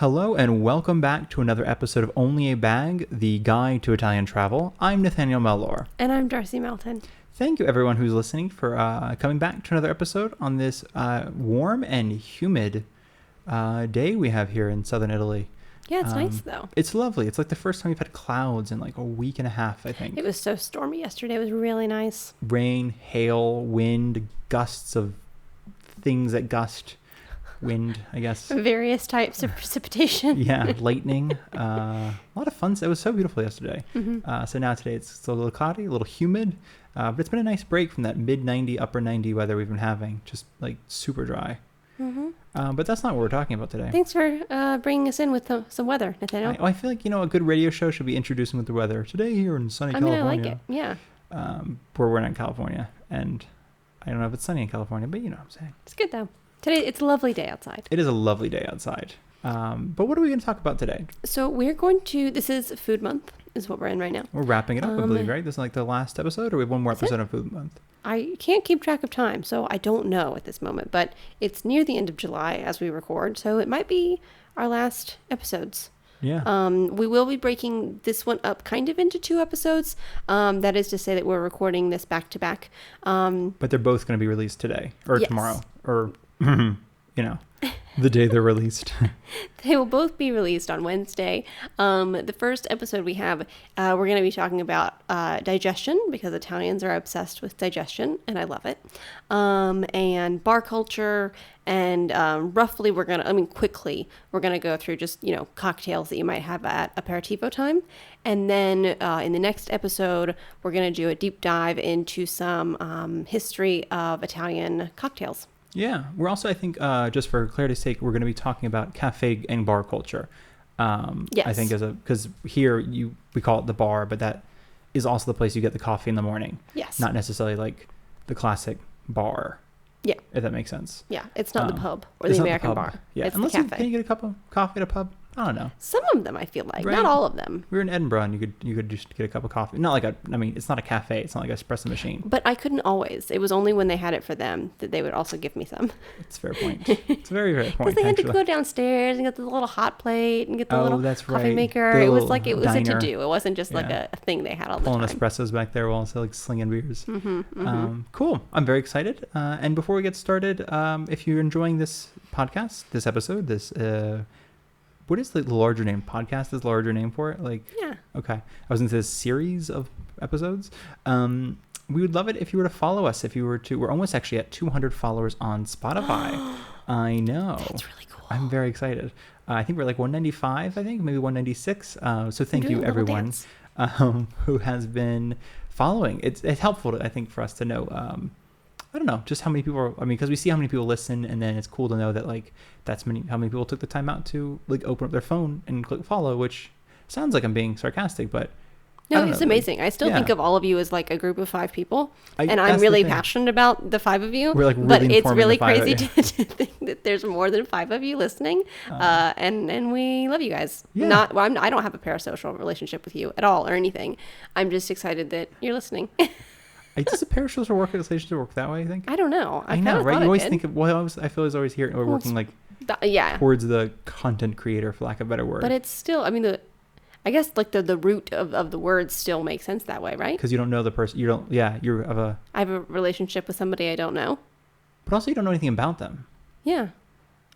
Hello and welcome back to another episode of Only a Bag, the guide to Italian travel. I'm Nathaniel Mellor. And I'm Darcy Melton. Thank you everyone who's listening for coming back to another episode on this warm and humid day we have here in southern Italy. Yeah, it's nice though. It's lovely. It's like the first time we've had clouds in like a week and a half, I think. It was so stormy yesterday. It was really nice. Rain, hail, wind, gusts of things that gust. Wind, I guess. Various types of precipitation. Yeah, lightning. A lot of fun. It was so beautiful yesterday. Mm-hmm. So now today it's a little cloudy, a little humid, but it's been a nice break from that mid 90, upper 90 weather we've been having. Just like super dry. Mm-hmm. But that's not what we're talking about today. Thanks for bringing us in with some weather, Nathaniel. I feel like, a good radio show should be introducing with the weather. Today here in sunny California. I like it. Yeah. Where we're not in California. And I don't know if it's sunny in California, but you know what I'm saying. It's good though. Today, it's a lovely day outside. It is a lovely day outside. But what are we going to talk about today? So this is Food Month, is what we're in right now. We're wrapping it up, I believe, right? This is like the last episode, or we have one more episode of Food Month? I can't keep track of time, so I don't know at this moment. But it's near the end of July as we record, so it might be our last episodes. Yeah. We will be breaking this one up kind of into two episodes. That is to say that we're recording this back to back. But they're both going to be released today or yes. tomorrow or, the day they're released. They will both be released on Wednesday. The first episode we have, we're going to be talking about digestion because Italians are obsessed with digestion, and I love it. And bar culture, and quickly, we're going to go through just, cocktails that you might have at aperitivo time. And then in the next episode, we're going to do a deep dive into some history of Italian cocktails. Yeah. We're also, I think, just for clarity's sake, we're going to be talking about cafe and bar culture. Yes. I think because here we call it the bar, but that is also the place you get the coffee in the morning. Yes. Not necessarily like the classic bar. Yeah. If that makes sense. Yeah. It's not the pub or the American bar. Yeah. It's Unless the cafe. Can you get a cup of coffee at a pub? I don't know. Some of them, I feel like. Right. Not all of them. We were in Edinburgh and you could just get a cup of coffee. Not like it's not a cafe. It's not like an espresso machine. But I couldn't always. It was only when they had it for them that they would also give me some. That's a fair point. It's a very, very point. Because they had to go downstairs and get the little hot plate and get the little coffee right. maker. It was like, it was a to-do. It wasn't just like a thing they had all the time. Pulling espressos back there while also like slinging beers. Mm-hmm. Cool. I'm very excited. And before we get started, if you're enjoying this podcast, this episode, what is the larger name? Podcast is the larger name for it? Like, yeah. Okay. I was into this series of episodes. We would love it if you were to follow us. We're almost actually at 200 followers on Spotify. I know. That's really cool. I'm very excited. I think we're like 195, maybe 196. So thank you everyone who has been following. It's helpful, I think, for us to know, I don't know, just how many people because we see how many people listen, and then it's cool to know that like how many people took the time out to like open up their phone and click follow, which sounds like I'm being sarcastic, but no, it's amazing. I still think of all of you as like a group of 5 people, and I'm really passionate about the 5 of you. We're like really but it's really crazy to think that there's more than 5 of you listening, and we love you guys. Yeah. I don't have a parasocial relationship with you at all or anything. I'm just excited that you're listening. Does a parasocial relationship work that way, I think? I don't know. I know, right? You always think of, I feel it's always here, we're working like towards the content creator, for lack of a better word. But it's still, I guess like the root of the words still makes sense that way, right? Because you don't know the person. You don't, I have a relationship with somebody I don't know. But also you don't know anything about them. Yeah.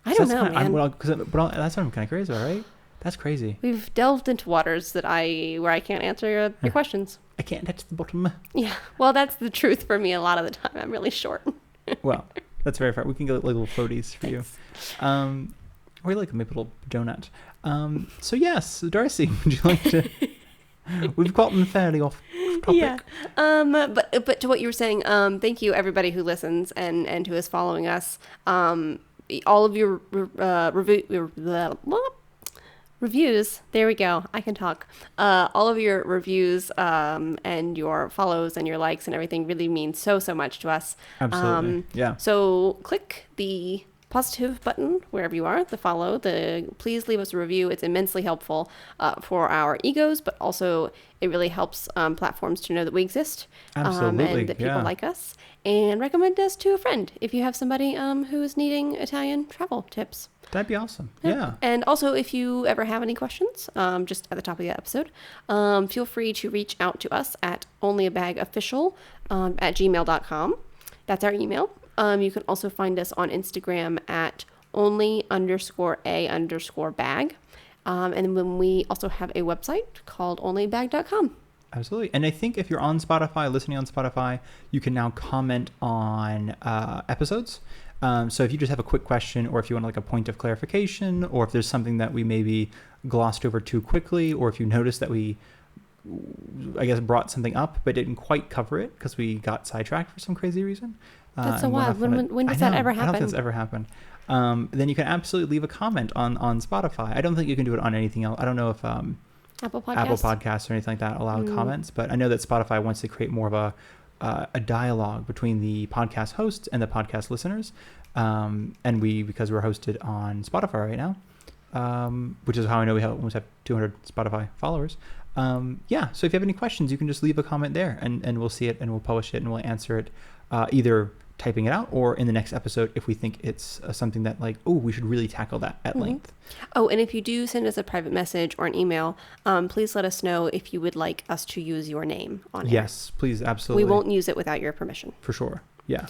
I don't know, man. That's what I'm kind of crazy about, right? That's crazy. We've delved into waters where I can't answer your questions. I can't touch the bottom. Yeah. Well, that's the truth for me a lot of the time. I'm really short. Well, that's very fair. We can get like little floaties for you. Or like a maple donut. So yes, Darcy, would you like to... We've gotten fairly off topic. Yeah. But to what you were saying, thank you everybody who listens and who is following us. All of your reviews, there we go, I can talk. All of your reviews and your follows and your likes and everything really means so much to us. Absolutely. Yeah. So click the positive button wherever you are, the follow, please leave us a review. It's immensely helpful for our egos, but also it really helps platforms to know that we exist. Absolutely. And that people like us, and recommend us to a friend if you have somebody who is needing Italian travel tips. That'd be awesome. Yeah. And also, if you ever have any questions, just at the top of the episode, feel free to reach out to us at onlyabagofficial at gmail.com. That's our email. You can also find us on Instagram at only_a_bag. And then we also have a website called onlybag.com. Absolutely. And I think if you're on Spotify, listening on Spotify, you can now comment on episodes. So if you just have a quick question, or if you want like a point of clarification, or if there's something that we maybe glossed over too quickly, or if you notice that we, I guess, brought something up but didn't quite cover it because we got sidetracked for some crazy reason. That's so wild. When does that ever happen? I don't think it's ever happened. Then you can absolutely leave a comment on Spotify. I don't think you can do it on anything else. I don't know if Apple Podcasts or anything like that allow comments, but I know that Spotify wants to create more of a dialogue between the podcast hosts and the podcast listeners. And because we're hosted on Spotify right now, which is how I know we almost have 200 Spotify followers. So if you have any questions, you can just leave a comment there and we'll see it and we'll publish it and we'll answer it, either typing it out or in the next episode if we think it's something that like, oh, we should really tackle that at length. Oh, and if you do send us a private message or an email, please let us know if you would like us to use your name on it. Yes, please, absolutely. We won't use it without your permission. For sure. Yeah.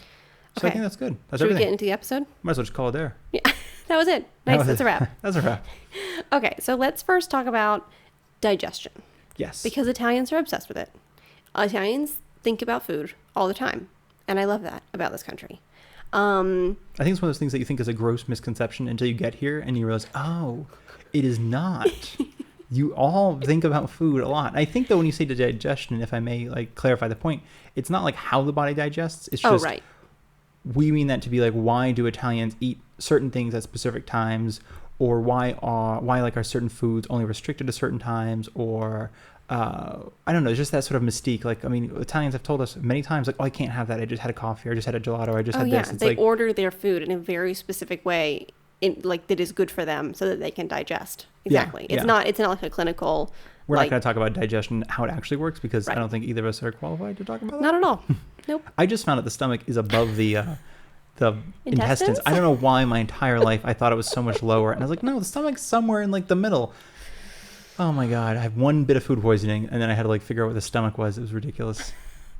So Okay. I think that's good. That's Should everything. we get into the episode? Might as well just call it there. Yeah, that was it. Nice, that's a wrap. That's a wrap. Okay, so let's first talk about digestion. Yes. Because Italians are obsessed with it. Italians think about food all the time. And I love that about this country. I think it's one of those things that you think is a gross misconception until you get here and you realize, oh, it is not. You all think about food a lot. I think though when you say digestion, if I may like clarify the point, it's not like how the body digests. It's just right. We mean that to be like, why do Italians eat certain things at specific times, or why are certain foods only restricted to certain times, or I don't know, just that sort of mystique. Like, I mean, Italians have told us many times, like, oh, I can't have that. I just had a coffee, or I just had a gelato, or I just had this. It's they like, order their food in a very specific way, that is good for them, so that they can digest. Exactly. It's not like a clinical. We're not going to talk about digestion, how it actually works, because Right. I don't think either of us are qualified to talk about that. Not at all. Nope. I just found out the stomach is above the intestines. Intestines? I don't know why my entire life I thought it was so much lower, and I was like, no, the stomach's somewhere in like the middle. Oh my god, I have one bit of food poisoning, and then I had to like figure out what the stomach was. It was ridiculous.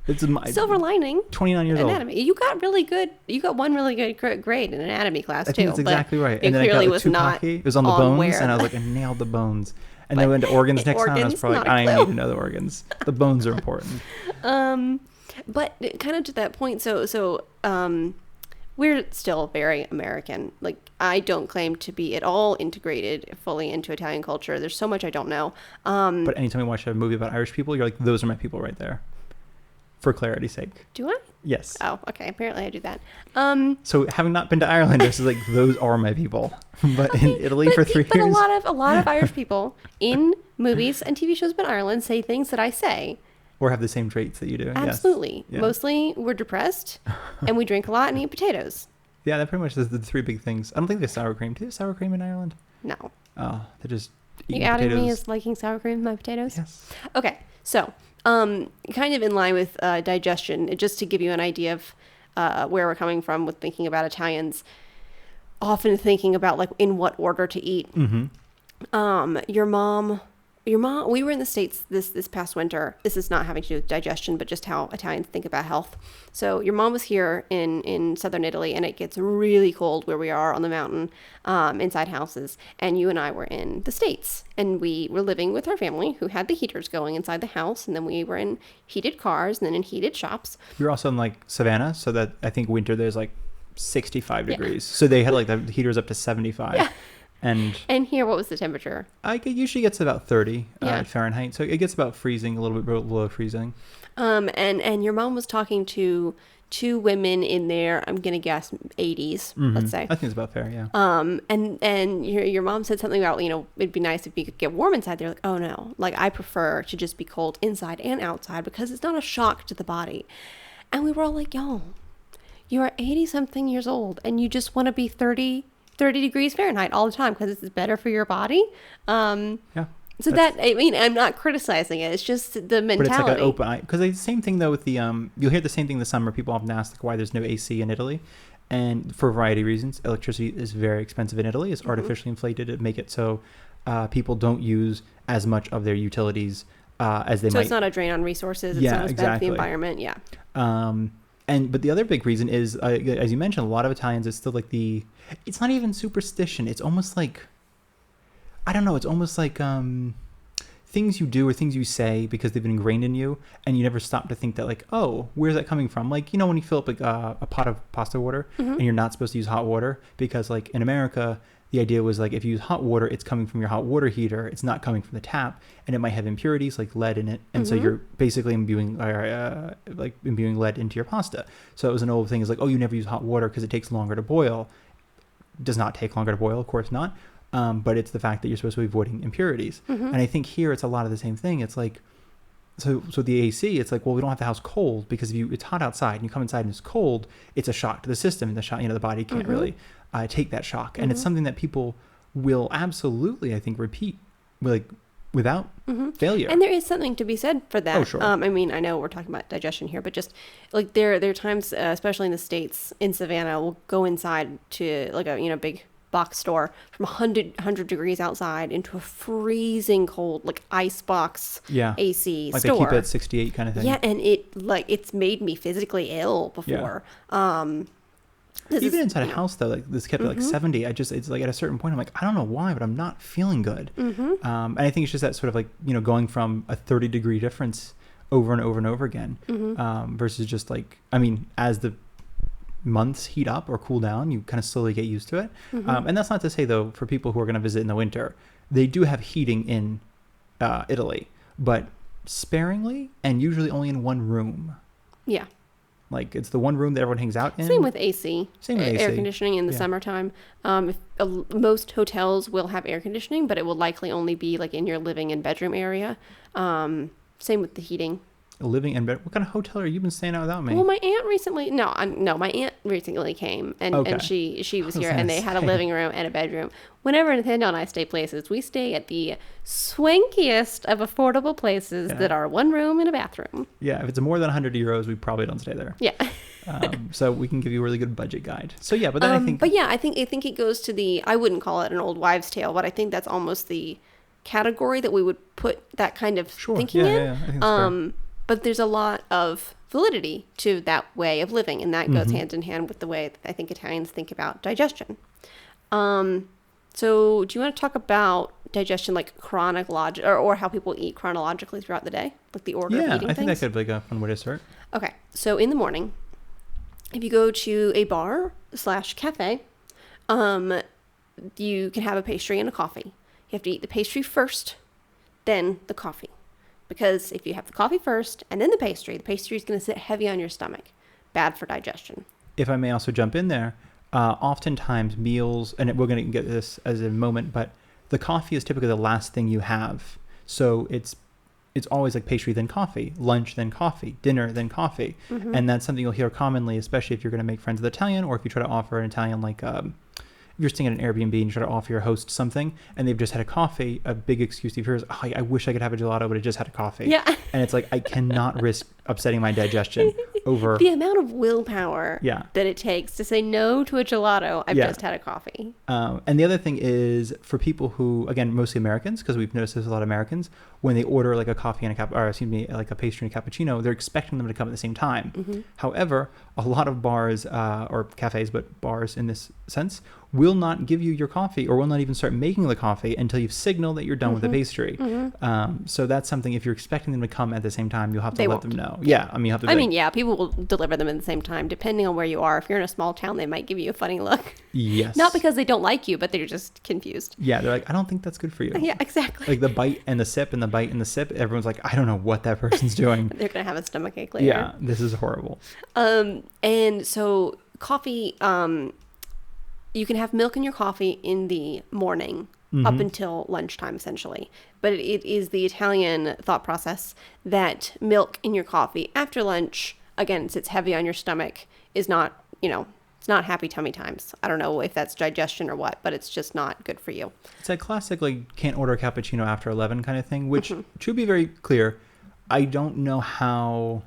It's Silver lining. 29 years Anatomy. old. You got really good. You got one really good grade in anatomy class I too. think that's exactly right. It And then I clearly got was too not cocky. It was on the bones, where and I was like, I nailed the bones. And then I went to organs next time, and I was organs, probably not like, a I clue. need to know the organs. The bones are important. But kind of to that point, so we're still very American. Like, I don't claim to be at all integrated fully into Italian culture. There's so much I don't know. But anytime you watch a movie about Irish people, you're like, those are my people right there. For clarity's sake. Do I? Yes. Oh, okay. Apparently I do that. So having not been to Ireland, this is like, those are my people. But in Italy for 3 years. But a lot of Irish people in movies and TV shows about Ireland say things that I say. Or have the same traits that you do. Absolutely. Yes. Yeah. Mostly we're depressed and we drink a lot and eat potatoes. Yeah, that pretty much is the three big things. I don't think there's sour cream. Do they have sour cream in Ireland? No. Oh, they're just You eating added potatoes. me as liking sour cream with my potatoes? Yes. Okay. So, kind of in line with digestion, just to give you an idea of where we're coming from with thinking about Italians, often thinking about like in what order to eat. Mm-hmm. Your mom, we were in the States this past winter. This is not having to do with digestion, but just how Italians think about health. So your mom was here in southern Italy, and it gets really cold where we are on the mountain, inside houses. And you and I were in the States, and we were living with our family who had the heaters going inside the house. And then we were in heated cars and then in heated shops. We were also in like Savannah, so that I think winter there's like 65 degrees. So they had like the heaters up to 75. Yeah. And here, what was the temperature? It usually gets about 30 Yeah. Fahrenheit. So it gets about freezing, a little bit below freezing. And your mom was talking to two women in their, I'm going to guess 80s, let's say. I think it's about fair, yeah. And your mom said something about, it'd be nice if you could get warm inside. They're like, oh no, like I prefer to just be cold inside and outside because it's not a shock to the body. And we were all like, yo, you are 80 something years old and you just want to be 30 degrees Fahrenheit all the time because it's better for your body. Yeah. So I'm not criticizing it. It's just the mentality. But it's like an open eye. Because the same thing though with the, you'll hear the same thing this summer. People often ask like, why there's no AC in Italy. And for a variety of reasons, electricity is very expensive in Italy. It's artificially inflated to make it so people don't use as much of their utilities as they might. So it's not a drain on resources. It's not as bad for the environment. Yeah. But the other big reason is, as you mentioned, a lot of Italians, it's still like it's not even superstition. It's almost like, I don't know, it's almost like things you do or things you say because they've been ingrained in you, and you never stop to think that, like, oh, where's that coming from? Like, when you fill up like a pot of pasta water and you're not supposed to use hot water because, like, in America, the idea was, like, if you use hot water, it's coming from your hot water heater. It's not coming from the tap, and it might have impurities like lead in it. And so you're basically imbuing lead into your pasta. So it was an old thing, is like, oh, you never use hot water because it takes longer to boil. Does not take longer to boil, of course not. But it's the fact that you're supposed to be avoiding impurities. And I think here it's a lot of the same thing. It's like, so the AC, it's like, well, we don't have the house cold because if it's hot outside and you come inside and it's cold, it's a shock to the system. The body can't really take that shock. And it's something that people will absolutely, I think, repeat like without failure. And there is something to be said for that. Oh, sure. I mean, I know we're talking about digestion here, but just like there are times, especially in the States, in Savannah, we'll go inside to like a big box store from 100 degrees outside into a freezing cold, like ice box AC like store. They keep it at 68 kind of thing. Yeah, and it's made me physically ill before. Even inside a house, though, like this kept at like 70. It's like at a certain point, I'm like, I don't know why, but I'm not feeling good. And I think it's just that sort of like, going from a 30-degree difference over and over and over again versus just like, I mean, as the months heat up or cool down, you kind of slowly get used to it. And that's not to say, though, for people who are going to visit in the winter, they do have heating in Italy, but sparingly and usually only in one room. Yeah. Like, it's the one room that everyone hangs out in. Same with AC. Same with AC. Air conditioning in the summertime. Most hotels will have air conditioning, but it will likely only be like in your living and bedroom area. Same with the heating. Living in bed. What kind of hotel are you been staying at without me? Well, my aunt recently. No, my aunt recently came, and she was here, and they had a living room and a bedroom. Whenever Nathaniel and I stay places, we stay at the swankiest of affordable places that are one room and a bathroom. Yeah, if it's more than €100, we probably don't stay there. Yeah. So we can give you a really good budget guide. So yeah, but then I think. But yeah, I think it goes to the. I wouldn't call it an old wives' tale, but I think that's almost the category that we would put that kind of thinking in. Yeah, I think that's fair. But there's a lot of validity to that way of living, and that goes hand in hand with the way that I think Italians think about digestion. So do you want to talk about digestion, like or how people eat chronologically throughout the day, like the order of eating things? Yeah, I think that could be like a fun way to start. Okay, so in the morning, if you go to a bar / cafe, you can have a pastry and a coffee. You have to eat the pastry first, then the coffee. Because if you have the coffee first and then the pastry is going to sit heavy on your stomach. Bad for digestion. If I may also jump in there, oftentimes meals, and we're going to get this as a moment, but the coffee is typically the last thing you have. So it's always like pastry, then coffee, lunch, then coffee, dinner, then coffee. And that's something you'll hear commonly, especially if you're going to make friends with Italian, or if you try to offer an Italian, like if you're staying at an Airbnb and you try to offer your host something and they've just had a coffee, a big excuse you hear is, oh, I wish I could have a gelato, but I just had a coffee. Yeah. And it's like, I cannot risk upsetting my digestion over the amount of willpower that it takes to say no to a gelato. I've just had a coffee. And the other thing is, for people who, again, mostly Americans, because we've noticed there's a lot of Americans, when they order like a coffee and like a pastry and a cappuccino, they're expecting them to come at the same time. However, a lot of bars or cafes, but bars in this sense, will not give you your coffee, or will not even start making the coffee until you've signaled that you're done with the pastry. So that's something, if you're expecting them to come at the same time, you'll have to let them know. Yeah, I mean, you have to. People will deliver them at the same time, depending on where you are. If you're in a small town, they might give you a funny look. Yes. Not because they don't like you, but they're just confused. Yeah, they're like, I don't think that's good for you. Yeah, exactly. Like the bite and the sip and the bite and the sip, everyone's like, I don't know what that person's doing. They're going to have a stomachache later. Yeah, this is horrible. And so coffee, you can have milk in your coffee in the morning up until lunchtime, essentially. But it is the Italian thought process that milk in your coffee after lunch, again, sits heavy on your stomach, is not, it's not happy tummy times. I don't know if that's digestion or what, but it's just not good for you. It's that classic, like, can't order a cappuccino after 11 kind of thing, which, to be very clear, I don't know how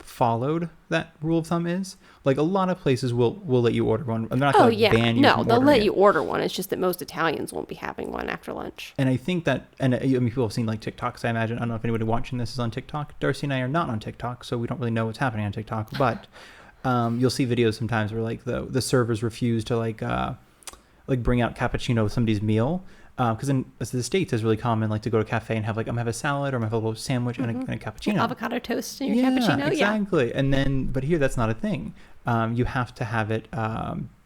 followed that rule of thumb is. Like a lot of places will let you order one. And they're not going to ban you no, from they'll let it. you order one. It's just that most Italians won't be having one after lunch. And I think that, and I mean, people have seen like TikToks, I imagine. I don't know if anybody watching this is on TikTok. Darcy and I are not on TikTok, so we don't really know what's happening on TikTok. But you'll see videos sometimes where like the servers refuse to like bring out cappuccino with somebody's meal. Because in the States, it's really common like to go to a cafe and have like, I'm gonna have a salad or I'm gonna have a little sandwich and a cappuccino. Like avocado toast in your cappuccino. Exactly. And then, but here that's not a thing. You have to have it,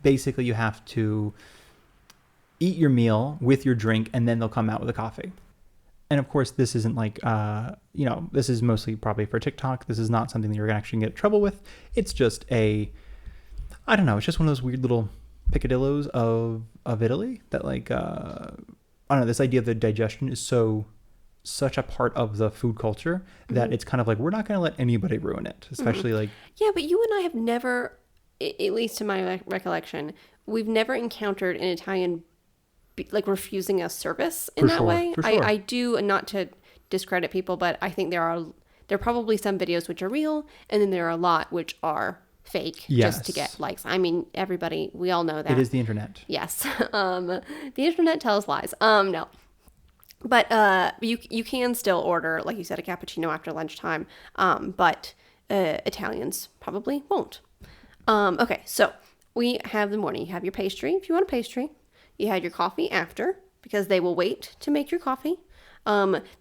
basically you have to eat your meal with your drink and then they'll come out with a coffee. And of course, this isn't like, this is mostly probably for TikTok. This is not something that you're actually gonna get in trouble with. It's just it's just one of those weird little picadillos of Italy that like, I don't know, this idea of the digestion is such a part of the food culture that it's kind of like, we're not going to let anybody ruin it, especially like... Yeah, but you and I have never, at least to my recollection, we've never encountered an Italian like refusing us service in that way. For sure. I do, and not to discredit people, but I think there are probably some videos which are real, and then there are a lot which are fake just to get likes. I mean, we all know that. It is the internet. Yes. The internet tells lies. No. But you can still order, like you said, a cappuccino after lunchtime, but Italians probably won't. Okay, so we have the morning. You have your pastry if you want a pastry. You had your coffee after, because they will wait to make your coffee.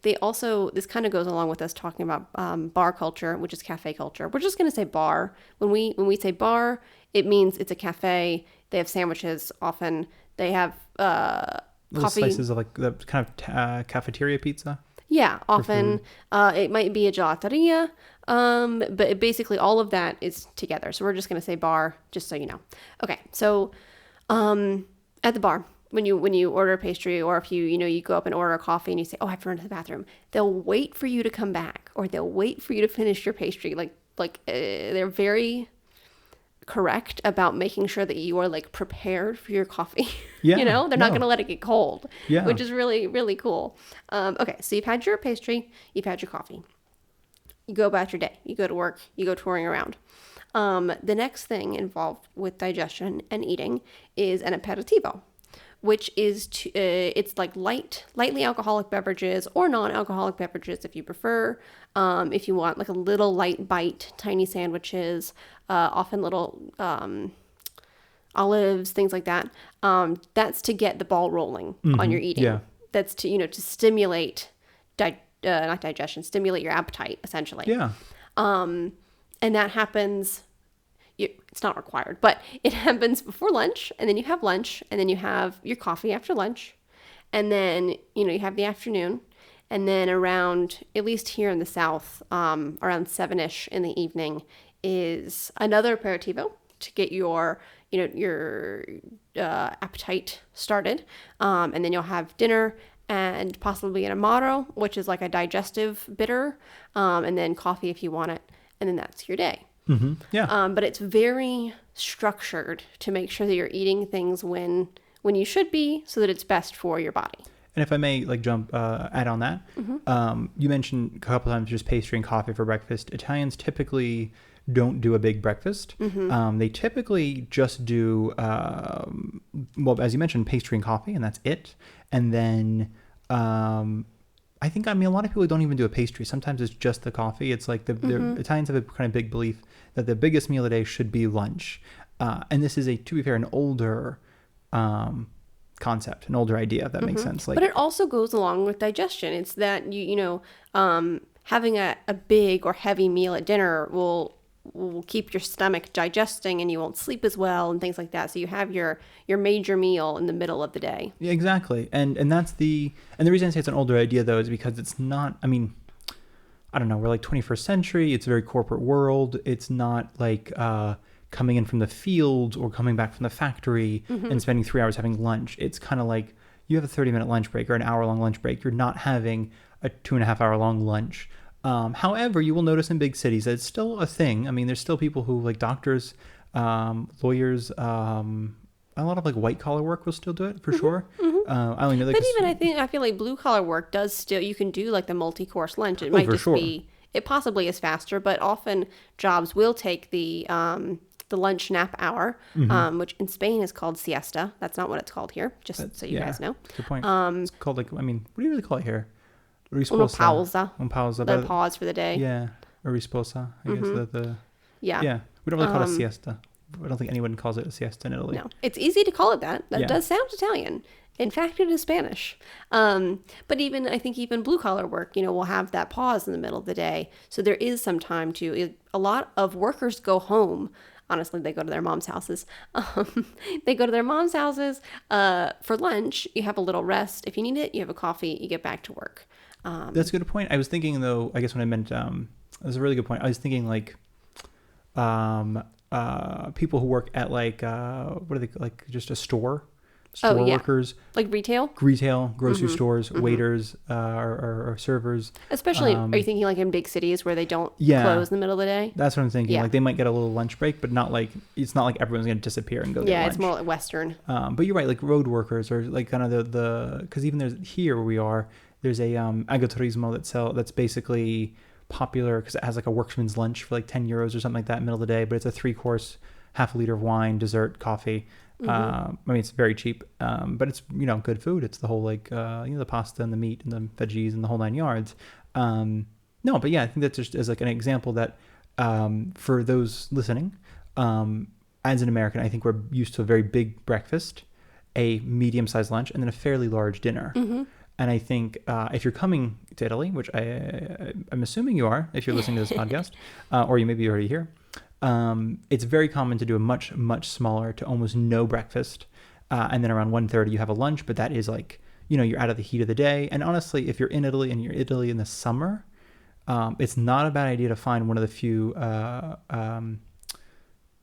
They also, this kind of goes along with us talking about bar culture, which is cafe culture. We're just going to say bar. When we say bar, it means it's a cafe. They have sandwiches often. They have little coffee. Slices of like the kind of cafeteria pizza. Yeah, often. It might be a gelateria, but basically all of that is together. So we're just going to say bar, just so you know. Okay, so at the bar, when you order a pastry, or if you go up and order a coffee and you say, oh, I have to run to the bathroom, they'll wait for you to come back, or they'll wait for you to finish your pastry. They're very correct about making sure that you are like prepared for your coffee. Yeah, they're not going to let it get cold, which is really, really cool. Okay, so you've had your pastry, you've had your coffee. You go about your day, you go to work, you go touring around. The next thing involved with digestion and eating is an aperitivo, which is it's like lightly alcoholic beverages or non-alcoholic beverages if you prefer. If you want like a little light bite, tiny sandwiches, often little olives, things like that. That's to get the ball rolling on your eating. Yeah. That's to stimulate not digestion, stimulate your appetite essentially. Yeah. And that happens. It's not required, but it happens before lunch, and then you have lunch, and then you have your coffee after lunch, and then you have the afternoon, and then around, at least here in the South, around 7-ish in the evening is another aperitivo to get your appetite started, and then you'll have dinner and possibly an amaro, which is like a digestive bitter, and then coffee if you want it, and then that's your day. Mm-hmm. Yeah. But it's very structured to make sure that you're eating things when you should be, so that it's best for your body. And if I may, add on that, you mentioned a couple times just pastry and coffee for breakfast. Italians typically don't do a big breakfast. They typically just do, as you mentioned, pastry and coffee, and that's it. And then a lot of people don't even do a pastry. Sometimes it's just the coffee. It's like the Italians have a kind of big belief that the biggest meal of the day should be lunch. And this is to be fair, an older concept, an older idea, if that makes sense. But it also goes along with digestion. It's that having a big or heavy meal at dinner will keep your stomach digesting, and you won't sleep as well and things like that. So you have your major meal in the middle of the day. Yeah, exactly. And the reason I say it's an older idea though is because it's not, I don't know, we're like 21st century, it's a very corporate world. It's not like coming in from the field or coming back from the factory and spending 3 hours having lunch. It's kind of like you have a 30-minute lunch break or an hour-long lunch break. You're not having a 2.5-hour-long lunch. However, you will notice in big cities that it's still a thing. There's still people who, like doctors, lawyers, a lot of like white collar work will still do it for sure. I only know but even I feel like blue collar work does still. You can do like the multi-course lunch. It might just be it possibly is faster, but often jobs will take the lunch nap hour, which in Spain is called siesta. That's not what it's called here, just so you guys know. Good point. It's called like, I mean, what do you really call it here? Una pausa. Un pausa. The pause for the day. Yeah. A risposa, I guess. Yeah. Yeah. We don't really call it a siesta. I don't think anyone calls it a siesta in Italy. No. It's easy to call it that. That does sound Italian. In fact, it is Spanish. But I think even blue collar work, will have that pause in the middle of the day. So there is some time a lot of workers go home. Honestly, they go to their mom's houses. They go to their mom's houses for lunch. You have a little rest. If you need it, you have a coffee. You get back to work. That's a good point. I was thinking, though, I guess when I meant, that's a really good point. I was thinking like people who work at like, what are they, like just a store workers. Like retail, grocery stores, waiters, or servers. Especially, are you thinking like in big cities where they don't close in the middle of the day? That's what I'm thinking. Yeah. Like they might get a little lunch break, but not like, it's not like everyone's going to disappear and go get lunch. It's more like Western. But you're right, like road workers or like kind of because even there's here where we are, there's a agriturismo that's basically popular because it has like a workman's lunch for like 10 euros or something like that in the middle of the day, but it's a 3-course, half a liter of wine, dessert, coffee. I mean, it's very cheap, but it's, good food. It's the whole like, the pasta and the meat and the veggies and the whole 9 yards. No, but yeah, I think that's just as like an example that for those listening, as an American, I think we're used to a very big breakfast, a medium-sized lunch, and then a fairly large dinner. And I think if you're coming to Italy, which I'm assuming you are, if you're listening to this podcast, or you may be already here, it's very common to do a much, much smaller to almost no breakfast. And then around 1:30 you have a lunch, but that is like, you're out of the heat of the day. And honestly, if you're in Italy and you're Italy in the summer, it's not a bad idea to find one of the few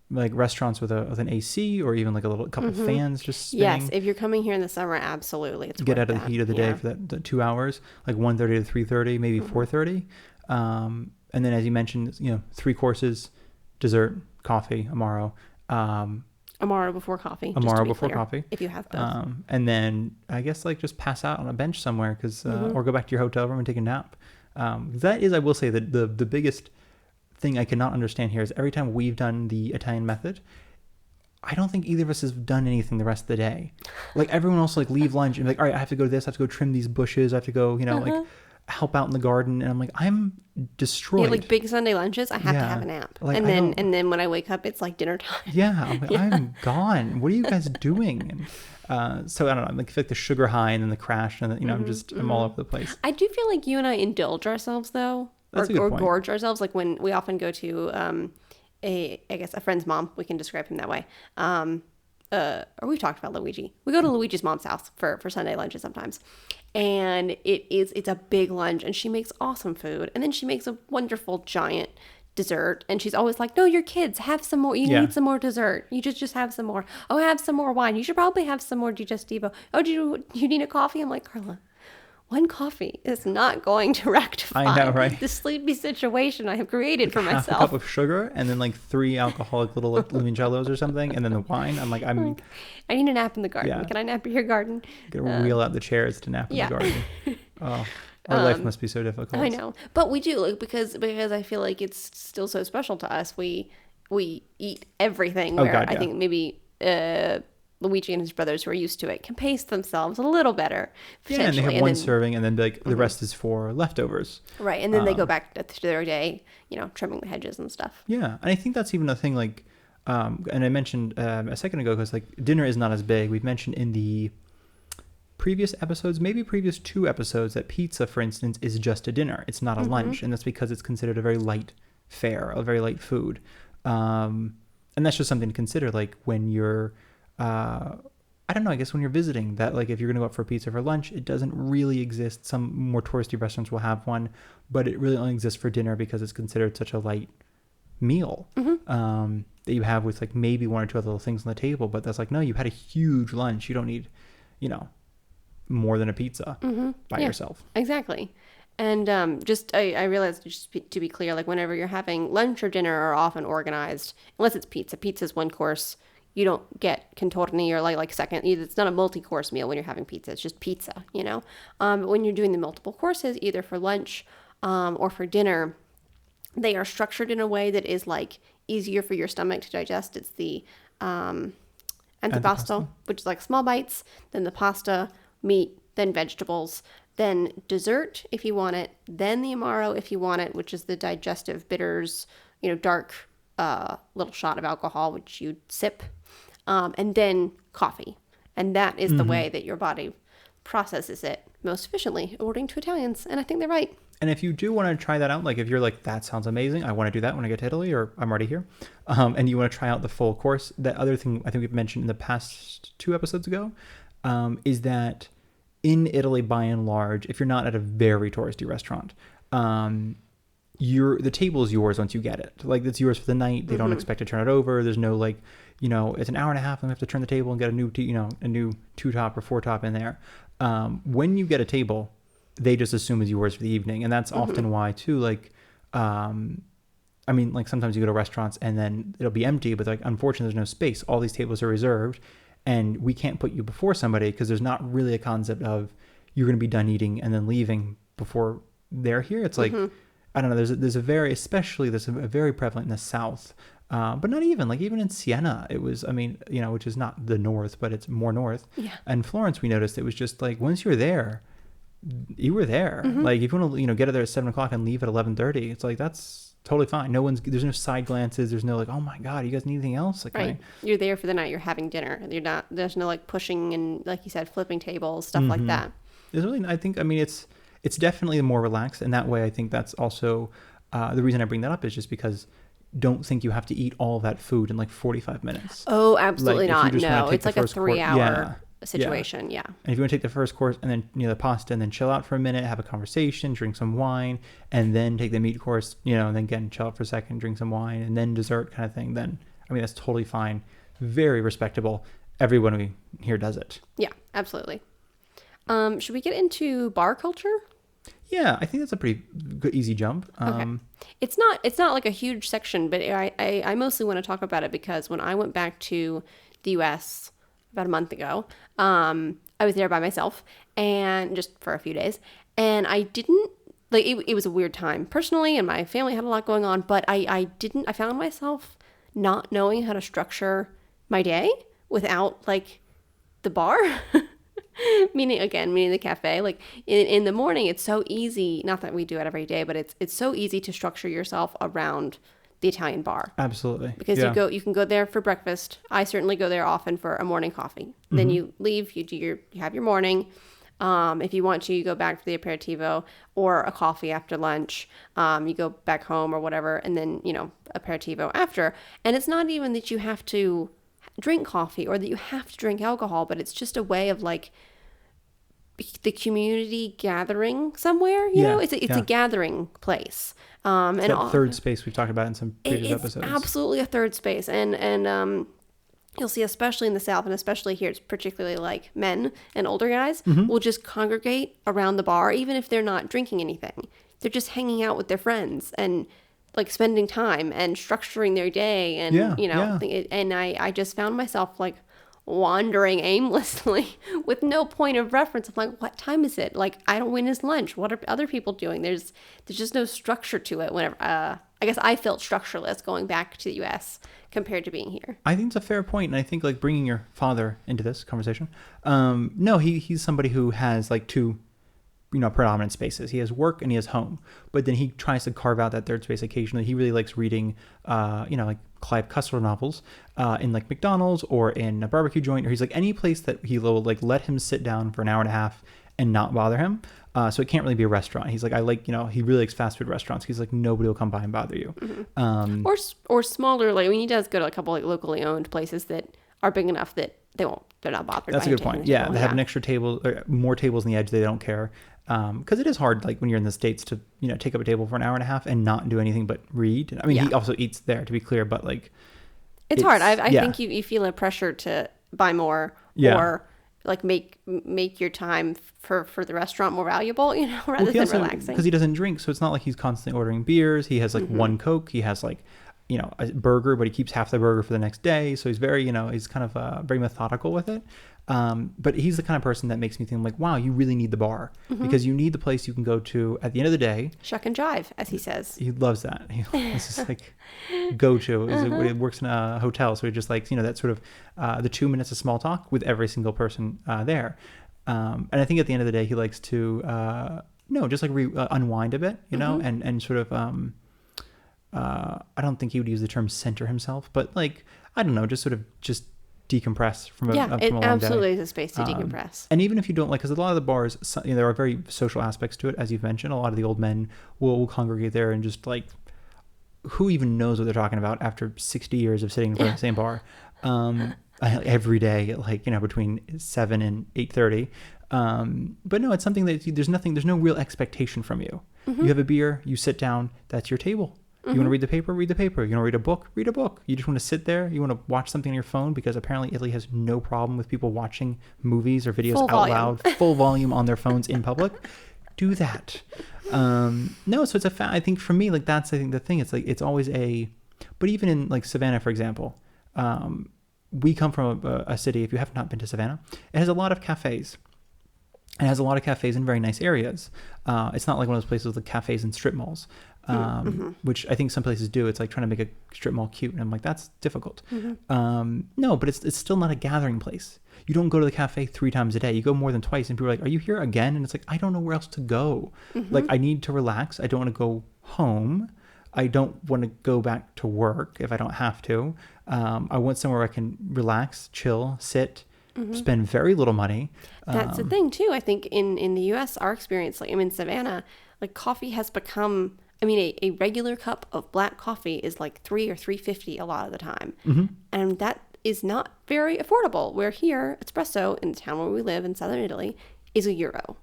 like restaurants with an AC or even like a couple fans just spinning. Yes, if you're coming here in the summer, absolutely. It's get out of the heat of the day for that 2 hours, like 1:30 to 3:30, maybe 4:30. And then as you mentioned, 3 courses, dessert, coffee, amaro. Amaro before coffee. Amaro before coffee. If you have both. And then I guess like just pass out on a bench somewhere or go back to your hotel room and take a nap. That is, I will say, that the biggest thing I cannot understand here is every time we've done the Italian method, I don't think either of us has done anything the rest of the day. Like everyone else like leave lunch and be like, all right, I have to go to this, I have to go trim these bushes, I have to go, like help out in the garden. And I'm like, I'm destroyed. Yeah, like big Sunday lunches, I have to have a nap. Like, and then when I wake up, it's like dinner time. Yeah, I'm like, I'm gone. What are you guys doing? And so I don't know, I feel like the sugar high and then the crash and then, I'm all over the place. I do feel like you and I indulge ourselves though. Or gorge ourselves, like when we often go to a friend's mom, we can describe him that way. Or we've talked about Luigi. We go to Luigi's mom's house for Sunday lunches sometimes, and it's a big lunch, and she makes awesome food, and then she makes a wonderful giant dessert, and she's always like, "No, your kids have some more. You need some more dessert. You just have some more. Oh, have some more wine. You should probably have some more digestivo. Oh, do you need a coffee?" I'm like, Carla, one coffee is not going to rectify the sleepy situation I have created for myself. Half a cup of sugar and then like 3 alcoholic little like limoncellos or something, and then the wine. I'm like, I need a nap in the garden. Can I nap in your garden? Gotta wheel out the chairs to nap in the garden. Oh, our life must be so difficult. I know, but we do, like, because I feel like it's still so special to us. We eat everything. I think maybe Luigi and his brothers who are used to it can pace themselves a little better. Yeah, and they have one serving, and then like the rest is for leftovers. Right, and then they go back to their day, trimming the hedges and stuff. Yeah, and I think that's even a thing like, and I mentioned a second ago, because like dinner is not as big. We've mentioned in the previous episodes, maybe previous 2 episodes, that pizza, for instance, is just a dinner. It's not a lunch, and that's because it's considered a very light fare, a very light food. And that's just something to consider, like when you're I don't know, I guess when you're visiting, that like if you're going to go out for pizza for lunch, it doesn't really exist. Some more touristy restaurants will have one, but it really only exists for dinner because it's considered such a light meal that you have with like maybe 1 or 2 other little things on the table. But that's like, no, you had a huge lunch. You don't need, more than a pizza by yourself. Exactly. And I realized, just to be clear, like whenever you're having lunch or dinner are often organized, unless it's pizza. Pizza's 1 course. You don't get contorni or like second. It's not a multi-course meal when you're having pizza. It's just pizza, But when you're doing the multiple courses, either for lunch or for dinner, They are structured in a way that is like easier for your stomach to digest. It's the antipasto, which is like small bites, then the pasta, meat, then vegetables, then dessert if you want it, then the amaro if you want it, which is the digestive bitters, dark little shot of alcohol, which you sip, and then coffee. And that is the way that your body processes it most efficiently, according to Italians. And I think they're right. And if you do want to try that out, like if you're like, that sounds amazing, I want to do that when I get to Italy, or I'm already here, and you want to try out the full course, that other thing I think we've mentioned in the past 2 episodes ago, is that in Italy, by and large, if you're not at a very touristy restaurant, the table is yours once you get it. Like, it's yours for the night. They don't expect to turn it over. There's no like, it's an hour and a half and we have to turn the table and get a new 2-top or 4-top in there. When you get a table, they just assume it's yours for the evening. And that's often why too, like, like sometimes you go to restaurants and then it'll be empty, but like, unfortunately there's no space. All these tables are reserved and we can't put you before somebody because there's not really a concept of you're going to be done eating and then leaving before they're here. It's like, I don't know, there's a very prevalent in the South, but not even, like even in Siena, it was, which is not the north, but it's more north. Yeah. And Florence, we noticed it was just like, once you're there, you were there. Like if you want to, get there at 7:00 and leave at 11:30, it's like, that's totally fine. There's no side glances. There's no like, oh my God, you guys need anything else? Like, right. You're there for the night. You're having dinner. There's no like pushing and, like you said, flipping tables, stuff like that. There's really, it's definitely more relaxed. And that way, I think that's also the reason I bring that up is just because don't think you have to eat all that food in like 45 minutes. Oh, absolutely like, not. No, it's like a 3-hour situation. Yeah. And if you want to take the first course and then, the pasta, and then chill out for a minute, have a conversation, drink some wine, and then take the meat course, and then again, chill out for a second, drink some wine, and then dessert kind of thing, then, that's totally fine. Very respectable. Everyone here does it. Yeah, absolutely. Should we get into bar culture? Yeah, I think that's a pretty good, easy jump. Okay. It's not like a huge section, but I mostly want to talk about it because when I went back to the U.S. about a month ago, I was there by myself and just for a few days, and I didn't like it was a weird time personally, and my family had a lot going on, but I found myself not knowing how to structure my day without like the bar. meaning the cafe. Like in the morning, it's so easy, not that we do it every day, but it's so easy to structure yourself around the Italian bar. Absolutely. Because you can go there for breakfast. I certainly go there often for a morning coffee. Then you leave, you have your morning. If you want to, you go back for the aperitivo or a coffee after lunch. You go back home or whatever, and then, aperitivo after. And it's not even that you have to drink coffee or that you have to drink alcohol, but it's just a way of like the community gathering somewhere, it's a gathering place. And that third space we've talked about in some previous episodes. Absolutely a third space. And you'll see, especially in the South, and especially here, it's particularly like men and older guys will just congregate around the bar, even if they're not drinking anything. They're just hanging out with their friends and like spending time and structuring their day. And, and I just found myself like wandering aimlessly with no point of reference. I'm like, what time is it? Like, I don't win his lunch. What are other people doing? There's just no structure to it. Whenever I guess I felt structureless going back to the U.S. compared to being here. I think it's a fair point, and I think like bringing your father into this conversation. No, he's somebody who has like two predominant spaces. He has work and he has home, but then he tries to carve out that third space occasionally. He really likes reading, like Clive Cussler novels, in like McDonald's or in a barbecue joint, or he's like any place that he will like let him sit down for an hour and a half and not bother him. So it can't really be a restaurant. He's like, he really likes fast food restaurants. He's like, nobody will come by and bother you. Or smaller, like he does go to a couple like locally owned places that are big enough that they're not bothered. That's a good point. Yeah. They have an extra table or more tables on the edge. They don't care. Because it is hard, like when you're in the States, to take up a table for an hour and a half and not do anything but read. He also eats there, to be clear, but like it's hard. I think you feel a pressure to buy more or like make your time for the restaurant more valuable, rather than relaxing. Because he doesn't drink, so it's not like he's constantly ordering beers. He has like one Coke. He has like a burger, but he keeps half the burger for the next day. So he's very, he's kind of very methodical with it. But he's the kind of person that makes me think like, wow, you really need the bar because you need the place you can go to at the end of the day. Shuck and jive, as he says. He loves that. This is like go to. It works in a hotel, so he just likes that sort of the 2 minutes of small talk with every single person there. And I think at the end of the day, he likes to just like unwind a bit, and sort of. I don't think he would use the term center himself, but like I don't know, just sort of decompress from a long day. Absolutely is a space to decompress. And even if you don't like, because a lot of the bars, there are very social aspects to it, as you've mentioned. A lot of the old men will congregate there and just like, who even knows what they're talking about after 60 years of sitting in front of the same bar every day at like, between 7 and 8:30. But no, it's something that there's no real expectation from you. You have a beer, you sit down, that's your table. You want to read the paper? Read the paper. You want to read a book? Read a book. You just want to sit there? You want to watch something on your phone? Because apparently Italy has no problem with people watching movies or videos loud, full volume on their phones in public. Do that. No, so it's I think for me, like that's, I think the thing. It's like, it's always but even in like Savannah, for example, we come from a city, if you have not been to Savannah, it has a lot of cafes. It has a lot of cafes in very nice areas. It's not like one of those places with cafes and strip malls. Which I think some places do. It's like trying to make a strip mall cute, and I'm like, that's difficult. No, but it's still not a gathering place. You don't go to the cafe 3 times a day. You go more than twice, and people are like, are you here again? And it's like, I don't know where else to go. Like, I need to relax. I don't want to go home. I don't want to go back to work if I don't have to. I want somewhere I can relax, chill, sit, spend very little money. That's the thing too. I think in the US, our experience, like I'm in Savannah, like coffee has become, a regular cup of black coffee is like $3 or $3.50 a lot of the time. And that is not very affordable. Where here, espresso in the town where we live in southern Italy is €1.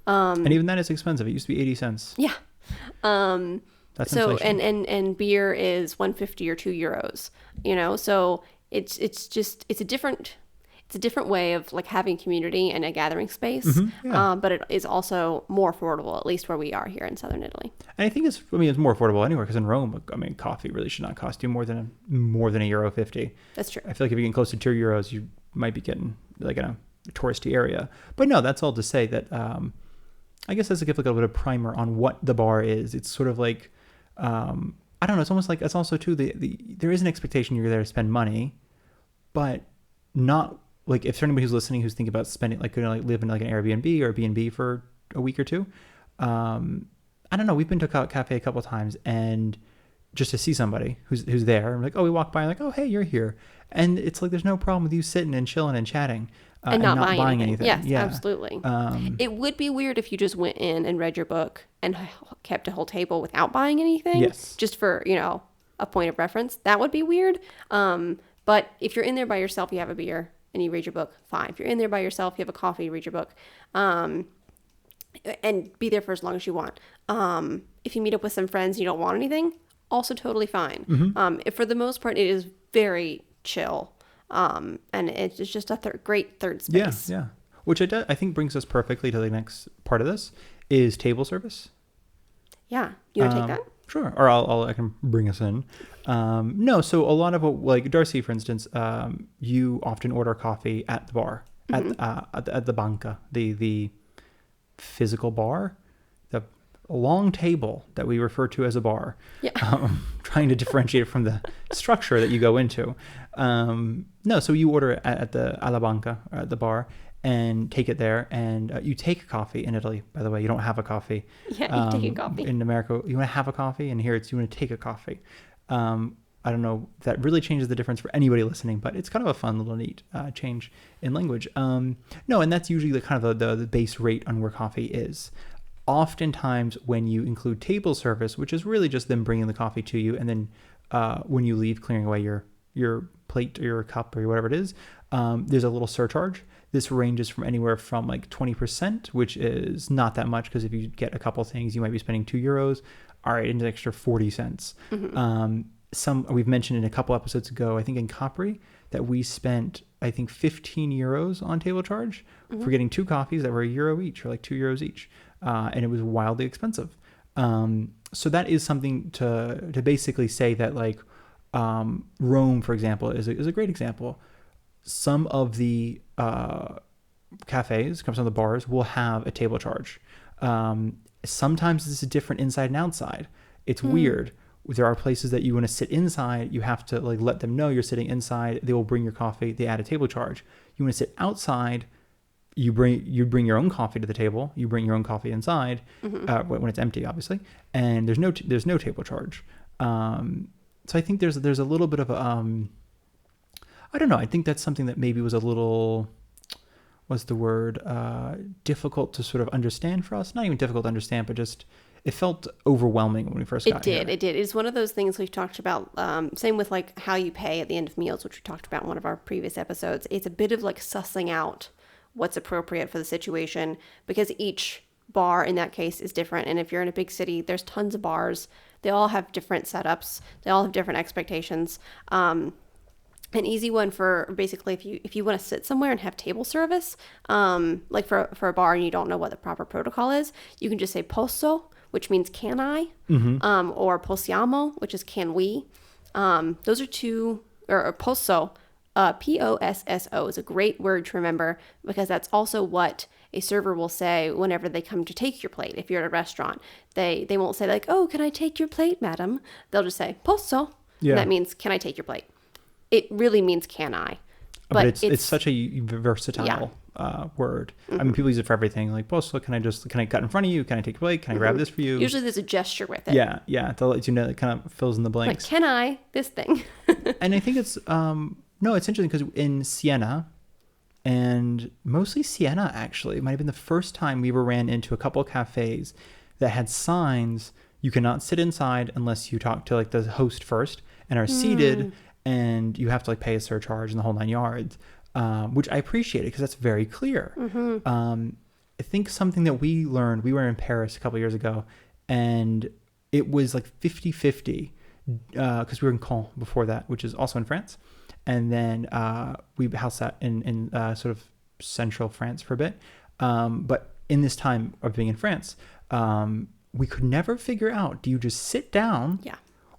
And even that is expensive. It used to be 80 cents. Yeah. That's so inflation. and beer is €1.50 or €2. So it's a different way of like having community and a gathering space, but it is also more affordable, at least where we are here in southern Italy. And I think it's more affordable anywhere, because in Rome, coffee really should not cost you more than €1.50. That's true. I feel like if you're getting close to €2, you might be getting like in a touristy area. But no, that's all to say that I guess that's to give like a little bit of primer on what the bar is. It's sort of like I don't know. It's almost like it's also too there is an expectation you're there to spend money, but not. Like if anybody who's listening who's thinking about spending, like going to live in like an Airbnb or a B&B for a week or two, I don't know. We've been to a cafe a couple of times, and just to see somebody who's there, and like, oh, we walk by, and like, oh, hey, you're here, and it's like there's no problem with you sitting and chilling and chatting and not buying anything. Yes, yeah. absolutely. It would be weird if you just went in and read your book and kept a whole table without buying anything. Yes, just for a point of reference. That would be weird. But if you're in there by yourself, you have a beer and you read your book, fine. If you're in there by yourself, you have a coffee, read your book, and be there for as long as you want. If you meet up with some friends and you don't want anything, also totally fine. For the most part, it is very chill, and it's just a great third space. Yeah. Which I think brings us perfectly to the next part of this, is table service. Yeah. You want to take that? Sure. Or I can bring us in. No, so a lot of what, like Darcy, for instance, you often order coffee at the bar, at the banca, the physical bar, the long table that we refer to as a bar. Yeah. Trying to differentiate it from the structure that you go into. No, so you order at the alla banca, at the bar, and take it there, and you take a coffee in Italy, by the way. You don't have a coffee. Yeah, you take a coffee. In America, you want to have a coffee, and here it's you want to take a coffee. I don't know if that really changes the difference for anybody listening, but it's kind of a fun little neat change in language. No, and that's usually the kind of the base rate on where coffee is. Oftentimes when you include table service, which is really just them bringing the coffee to you, and then when you leave, clearing away your plate or your cup or whatever it is, there's a little surcharge. This ranges from anywhere from like 20%, which is not that much, because if you get a couple things, you might be spending €2. All right, an extra 40 cents. We've mentioned in a couple episodes ago, I think in Capri, that we spent, I think, €15 on table charge for getting 2 coffees that were €1 each, or like €2 each. And it was wildly expensive. So that is something to basically say that, like, Rome, for example, is a great example. Some of the cafes, some of the bars will have a table charge. Sometimes this is different inside and outside. It's weird. There are places that you want to sit inside, you have to like let them know you're sitting inside. They will bring your coffee. They add a table charge. You want to sit outside, you bring your own coffee to the table. You bring your own coffee inside when it's empty, obviously, and there's no table charge. So I think there's a little bit of a I don't know. I think that's something that maybe was a little, what's the word, difficult to sort of understand for us. Not even difficult to understand, but just it felt overwhelming when we first got here. It did. It's one of those things we've talked about. Same with like how you pay at the end of meals, which we talked about in one of our previous episodes. It's a bit of like sussing out what's appropriate for the situation, because each bar in that case is different. And if you're in a big city, there's tons of bars. They all have different setups. They all have different expectations. An easy one for basically if you want to sit somewhere and have table service, like for a bar and you don't know what the proper protocol is, you can just say posso, which means can I, or possiamo, which is can we. Those are two, or posso, Posso is a great word to remember, because that's also what a server will say whenever they come to take your plate. If you're at a restaurant, they won't say like, oh, can I take your plate, madam? They'll just say posso. Yeah. And that means, can I take your plate? It really means can I. But it's such a versatile word. I mean, people use it for everything. Like, posso, can I cut in front of you? Can I take your plate? Can I grab this for you? Usually there's a gesture with it. Yeah. To let you know, it kind of fills in the blanks. Like, can I this thing? And I think it's, it's interesting because in Siena, and mostly Siena actually, it might have been the first time we ever ran into a couple of cafes that had signs, you cannot sit inside unless you talk to like the host first and are seated, and you have to like pay a surcharge and the whole 9 yards, which I appreciated because that's very clear. I think something that we learned, we were in Paris a couple of years ago, and it was like 50-50 because we were in Caen before that, which is also in France. And then we house sat in sort of central France for a bit. But in this time of being in France, we could never figure out, do you just sit down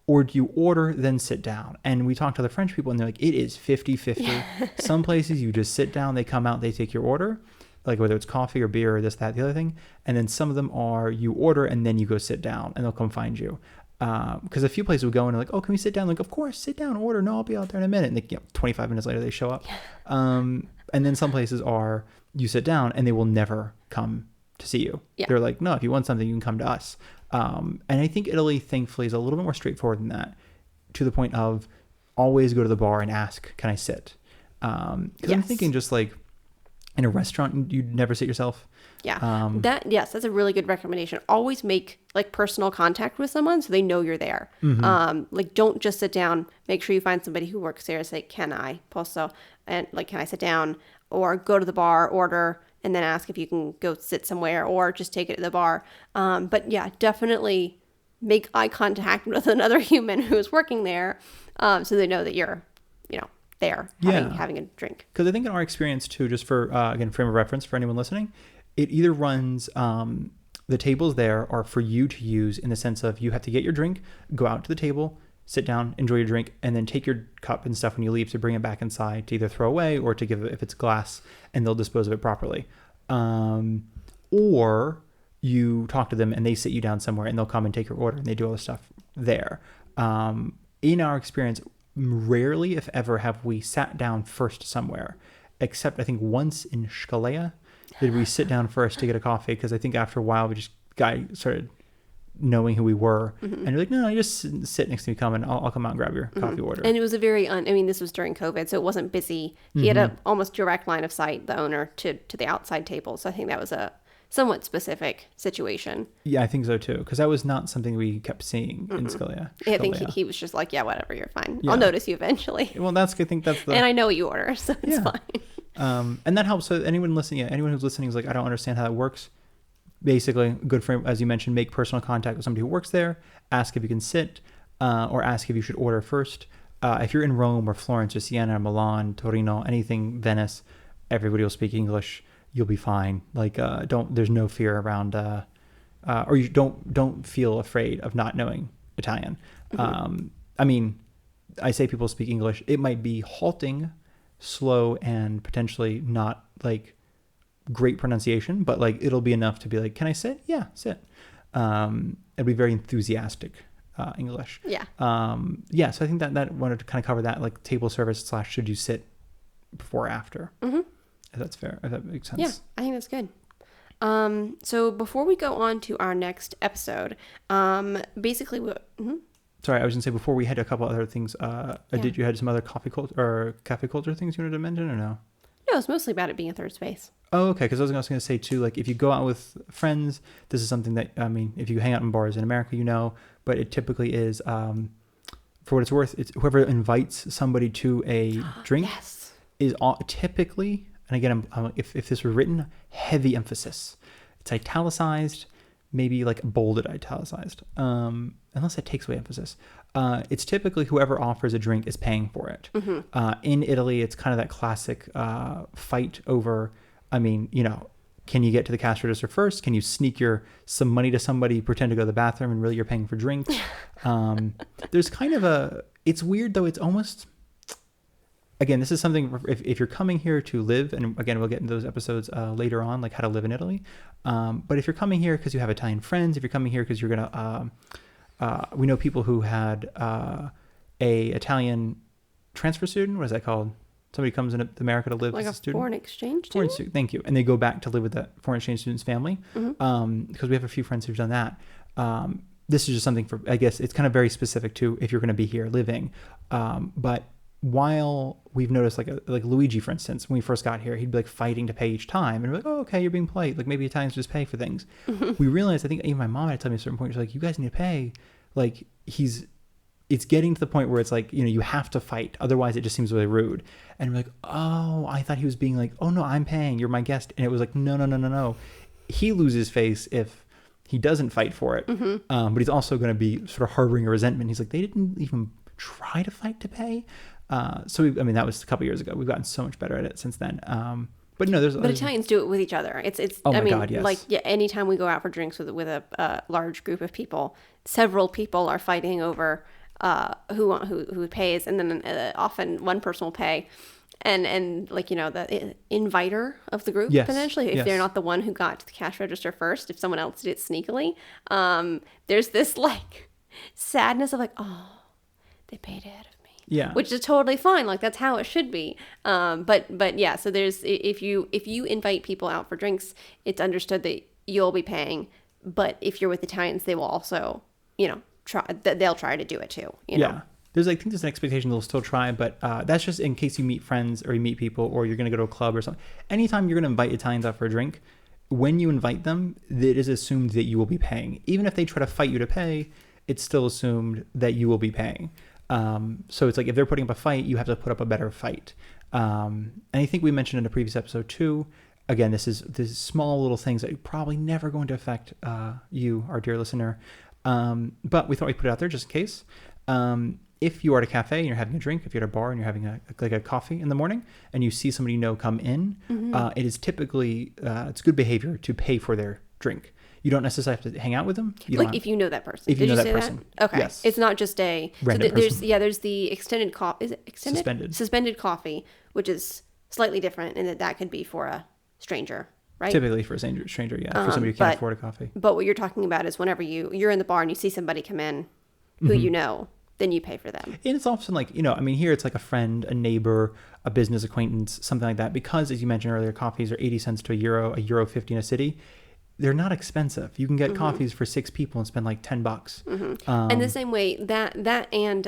or do you order then sit down? And we talked to the French people and they're like, it is 50-50. Some places you just sit down, they come out, they take your order, like whether it's coffee or beer or this, that, the other thing. And then some of them are you order and then you go sit down and they'll come find you. Because a few places would go and like, oh, can we sit down? Like, of course, sit down, order. No, I'll be out there in a minute. And they, 25 minutes later, they show up. And then some places are you sit down and they will never come to see you. They're like, no, if you want something, you can come to us. And I think Italy, thankfully, is a little bit more straightforward than that, to the point of always go to the bar and ask, can I sit? Because I'm thinking just like in a restaurant, you'd never sit yourself. That's a really good recommendation. Always make like personal contact with someone so they know you're there. Like, don't just sit down. Make sure you find somebody who works there and say, can I posso, and like, can I sit down? Or go to the bar, order, and then ask if you can go sit somewhere, or just take it to the bar. But yeah, definitely make eye contact with another human who's working there, so they know that you're there having a drink. Because I think in our experience too, just for again, frame of reference for anyone listening, it either runs the tables there are for you to use in the sense of you have to get your drink, go out to the table, sit down, enjoy your drink, and then take your cup and stuff when you leave to bring it back inside to either throw away or to give it, if it's glass, and they'll dispose of it properly. Or you talk to them and they sit you down somewhere and they'll come and take your order and they do all the stuff there. In our experience, rarely, if ever, have we sat down first somewhere, except I think once in Scalea did we sit down first to get a coffee, because I think after a while we just started knowing who we were, and you're like, no, you just sit next to me, come and I'll come out and grab your coffee order. And it was a very this was during COVID, so it wasn't busy. He had a almost direct line of sight, the owner, to the outside table, so I think that was a somewhat specific situation. Yeah, I think so too, because that was not something we kept seeing in Scalea. I think he was just like, yeah, whatever, you're fine. I'll notice you eventually. Well, I think that's the... And I know what you order, so it's fine. And that helps. So anyone who's listening is like, I don't understand how that works. Basically, good for, as you mentioned, make personal contact with somebody who works there, ask if you can sit, or ask if you should order first. If you're in Rome or Florence or Siena, Milan, Torino, anything, Venice, everybody will speak English. You'll be fine. Like, there's no fear around, or you don't feel afraid of not knowing Italian. I mean, I say people speak English, it might be halting, slow, and potentially not like great pronunciation, but like it'll be enough to be like, can I sit? Yeah, sit. It'll be very enthusiastic English. Yeah. Yeah, so I think that wanted to kind of cover that, like table service / should you sit before or after. Mm-hmm. If that's fair, if that makes sense. Yeah, I think that's good. So before we go on to our next episode, basically, Sorry, I was gonna say before we had a couple other things. Did you had some other coffee culture or cafe culture things you wanted to mention or no? No, it's mostly about it being a third space. Oh, okay. Because I was going to say too, like if you go out with friends, this is something that if you hang out in bars in America, but it typically is, for what it's worth, it's whoever invites somebody to a drink Yes. is typically, and again, if this were written, heavy emphasis. It's italicized, maybe like bolded italicized, unless it takes away emphasis. It's typically whoever offers a drink is paying for it. Mm-hmm. In Italy, it's kind of that classic fight over, can you get to the cash register first? Can you sneak some money to somebody, pretend to go to the bathroom, and really you're paying for drinks? There's kind of it's weird though. It's almost, again, this is something if you're coming here to live, and again, we'll get into those episodes later on, like how to live in Italy. But if you're coming here because you have Italian friends, if you're coming here because you're going to, we know people who had a Italian transfer student. What is that called? Somebody comes into America to live like as a student. Foreign exchange student? Thank you. And they go back to live with that foreign exchange student's family. Mm-hmm. Because we have a few friends who've done that. This is just something for, I guess it's kind of very specific to if you're going to be here living. But while we've noticed like Luigi, for instance, when we first got here, he'd be like fighting to pay each time. And we're like, oh, okay, you're being polite. Like maybe Italians just pay for things. Mm-hmm. We realized, I think even my mom had to tell me at a certain point, she's like, you guys need to pay. Like it's getting to the point where it's like, you have to fight. Otherwise it just seems really rude. And we're like, oh, I thought he was being like, oh no, I'm paying, you're my guest. And it was like, no. He loses face if he doesn't fight for it. Mm-hmm. But he's also going to be sort of harboring a resentment. He's like, they didn't even try to fight to pay. That was a couple years ago. We've gotten so much better at it since then. But no, but Italians do it with each other. It's. Oh my God, yes. Like anytime we go out for drinks with a large group of people, several people are fighting over who pays, and then often one person will pay, and like the inviter of the group, potentially if they're not the one who got to the cash register first, if someone else did it sneakily, there's this like sadness of like, oh, they paid ahead of me. Yeah. Which is totally fine. Like that's how it should be. But yeah, so there's, if you invite people out for drinks, it's understood that you'll be paying. But if you're with Italians, they will also, they'll try to do it too. Yeah. I think there's an expectation they'll still try, but that's just in case you meet friends or you meet people or you're going to go to a club or something. Anytime you're going to invite Italians out for a drink, when you invite them, it is assumed that you will be paying. Even if they try to fight you to pay, it's still assumed that you will be paying. So it's like if they're putting up a fight, you have to put up a better fight. And I think we mentioned in a previous episode too, again, this is small little things that are probably never going to affect you, our dear listener. But we thought we'd put it out there just in case. If you are at a cafe and you're having a drink, if you're at a bar and you're having a coffee in the morning and you see somebody come in, it is typically, it's good behavior to pay for their drink. You don't necessarily have to hang out with them. If you know that person. If you know that person. That? Okay. Yes. It's not just a random person. There's the extended coffee. Is it extended? Suspended coffee, which is slightly different in that could be for a stranger, right? Typically for a stranger, yeah. For somebody who can't afford a coffee. But what you're talking about is whenever you're in the bar and you see somebody come in who you know, then you pay for them. And it's often like, here it's like a friend, a neighbor, a business acquaintance, something like that. Because as you mentioned earlier, coffees are 80 cents to €1.50 in a city. They're not expensive. You can get coffees for 6 people and spend like $10. Mm-hmm. And the same way that and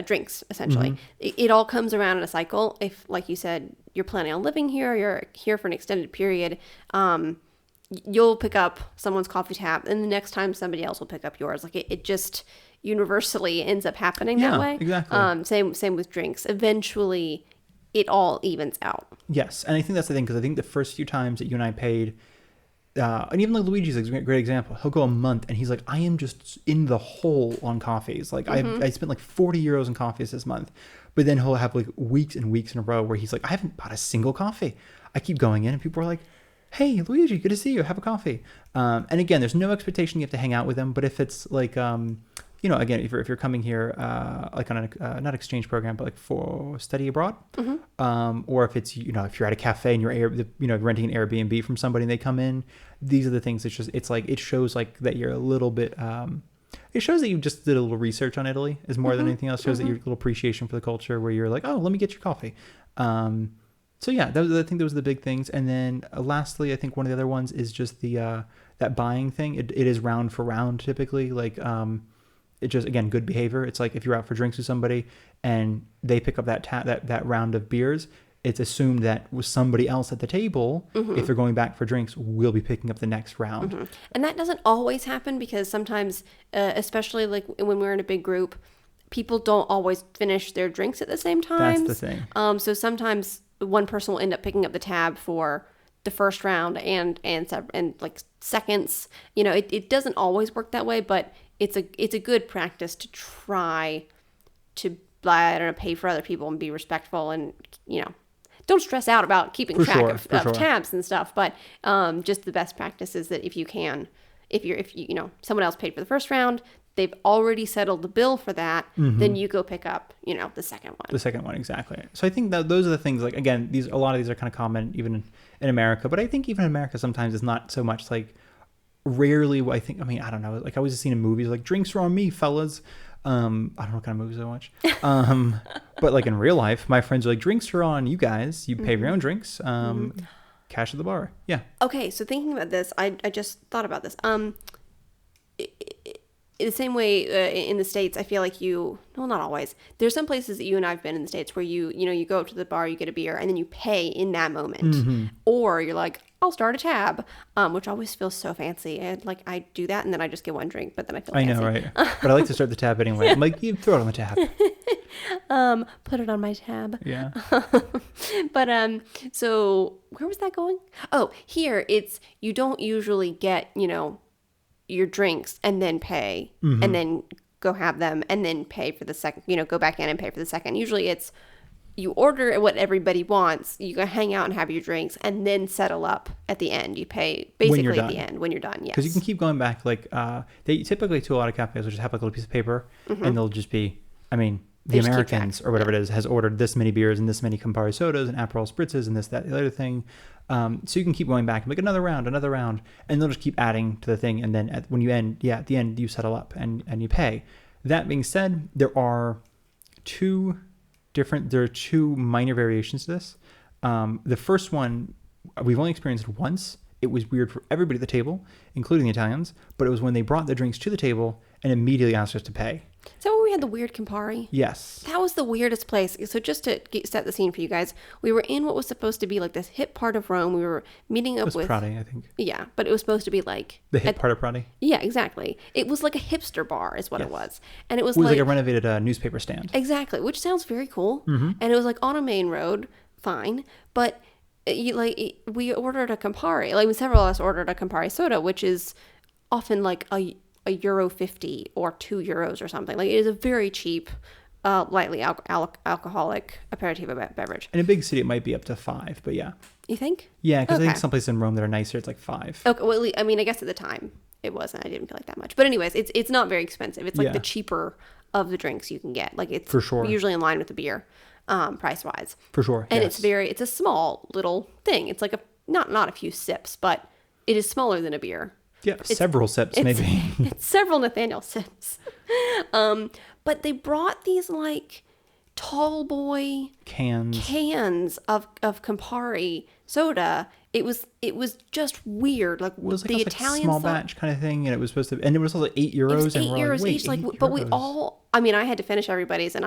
drinks, essentially, it all comes around in a cycle. If, like you said, you're planning on living here, you're here for an extended period, you'll pick up someone's coffee tab, and the next time somebody else will pick up yours. Like it just universally ends up happening that way. Exactly. Same with drinks. Eventually, it all evens out. Yes, and I think that's the thing, because I think the first few times that you and I paid. And even like Luigi's a great example. He'll go a month and he's like, I am just in the hole on coffees. Like I spent like €40 on coffees this month. But then he'll have like weeks and weeks in a row where he's like, I haven't bought a single coffee. I keep going in and people are like, hey, Luigi, good to see you. Have a coffee. And again, there's no expectation you have to hang out with them. But if it's like, again, if you're coming here, like on a not exchange program, but like for study abroad, or if it's, if you're at a cafe and you're renting an Airbnb from somebody and they come in, these are the things. It's like, it shows like that you're a little bit, it shows that you just did a little research on Italy is more than anything else. Shows that your little appreciation for the culture, where you're like, oh, let me get your coffee. So yeah, I think those are the big things. And then lastly, I think one of the other ones is just the that buying thing. It is round for round typically. Like it just, again, good behavior. It's like if you're out for drinks with somebody and they pick up that round of beers, it's assumed that with somebody else at the table, if they're going back for drinks, will be picking up the next round. And that doesn't always happen, because sometimes, especially like when we're in a big group, people don't always finish their drinks at the same time. That's the thing. So sometimes one person will end up picking up the tab for the first round and like seconds. It doesn't always work that way, but it's a good practice to try to pay for other people and be respectful, and don't stress out about keeping track of tabs and stuff. But just the best practice is that if you someone else paid for the first round, they've already settled the bill for that, then you go pick up, the second one. The second one, exactly. So I think that those are the things, like, again, a lot of these are kind of common even in America, but I think even in America sometimes it's not so much like, rarely, I don't know, like I was just seeing in movies, like, drinks are on me, fellas. I don't know what kind of movies I watch. But like in real life, my friends are like, drinks are on you guys. You pay for your own drinks. Cash at the bar. Yeah. Okay, so thinking about this, I just thought about this. In the same way, in the States, I feel like not always. There's some places that you and I've been in the States where you go up to the bar, you get a beer, and then you pay in that moment. Or you're like, I'll start a tab, which always feels so fancy. And like, I do that, and then I just get one drink, but then I feel fancy. I know, right? But I like to start the tab anyway. I'm like, you throw it on the tab. Put it on my tab. Yeah. But so where was that going? Oh, here you don't usually get, your drinks and then pay and then go have them and then pay for the second, go back in and pay for the second. Usually it's you order what everybody wants, you go hang out and have your drinks, and then settle up at the end. You pay basically at the end when you're done. Yes. Because you can keep going back. Like they typically, to a lot of cafes, will just have like a little piece of paper and they'll just be, the Americans or whatever it is has ordered this many beers and this many Campari sodas and Aperol spritzes and this, that, the other thing. So you can keep going back and like another round, and they'll just keep adding to the thing. And then at the end, you settle up and you pay. That being said, there are two minor variations to this. The first one, we've only experienced it once. It was weird for everybody at the table, including the Italians, but it was when they brought the drinks to the table and immediately asked us to pay. Is that where we had the weird Campari? Yes. That was the weirdest place. So just to set the scene for you guys, we were in what was supposed to be like this hip part of Rome. We were meeting up with Prati, I think. Yeah, but it was supposed to be like the hip part of Prati. Yeah, exactly. It was like a hipster bar, is what it was, and it was like a renovated newspaper stand. Exactly, which sounds very cool. And it was like on a main road, fine, but we ordered a Campari. Like several of us ordered a Campari soda, which is often like a €1.50 or €2 or something. Like, it is a very cheap, lightly alcoholic aperitif beverage. In a big city, it might be up to $5, but yeah. You think? Yeah, because I think some places in Rome that are nicer, it's like $5. Okay, well, I guess at the time it wasn't. I didn't feel like that much. But anyways, it's not very expensive. It's like the cheaper of the drinks you can get. Like, it's for sure usually in line with the beer, price wise. For sure. And it's a small little thing. It's like not a few sips, but it is smaller than a beer. Yeah, several sips, maybe. It's several Nathaniel sips. But they brought these, like, tall boy cans of Campari soda. It was just weird. Like, it was like the Italians, small batch kind of thing, and it was supposed to, and it was also €8. It was €8 each. Like, but we all. I had to finish everybody's, and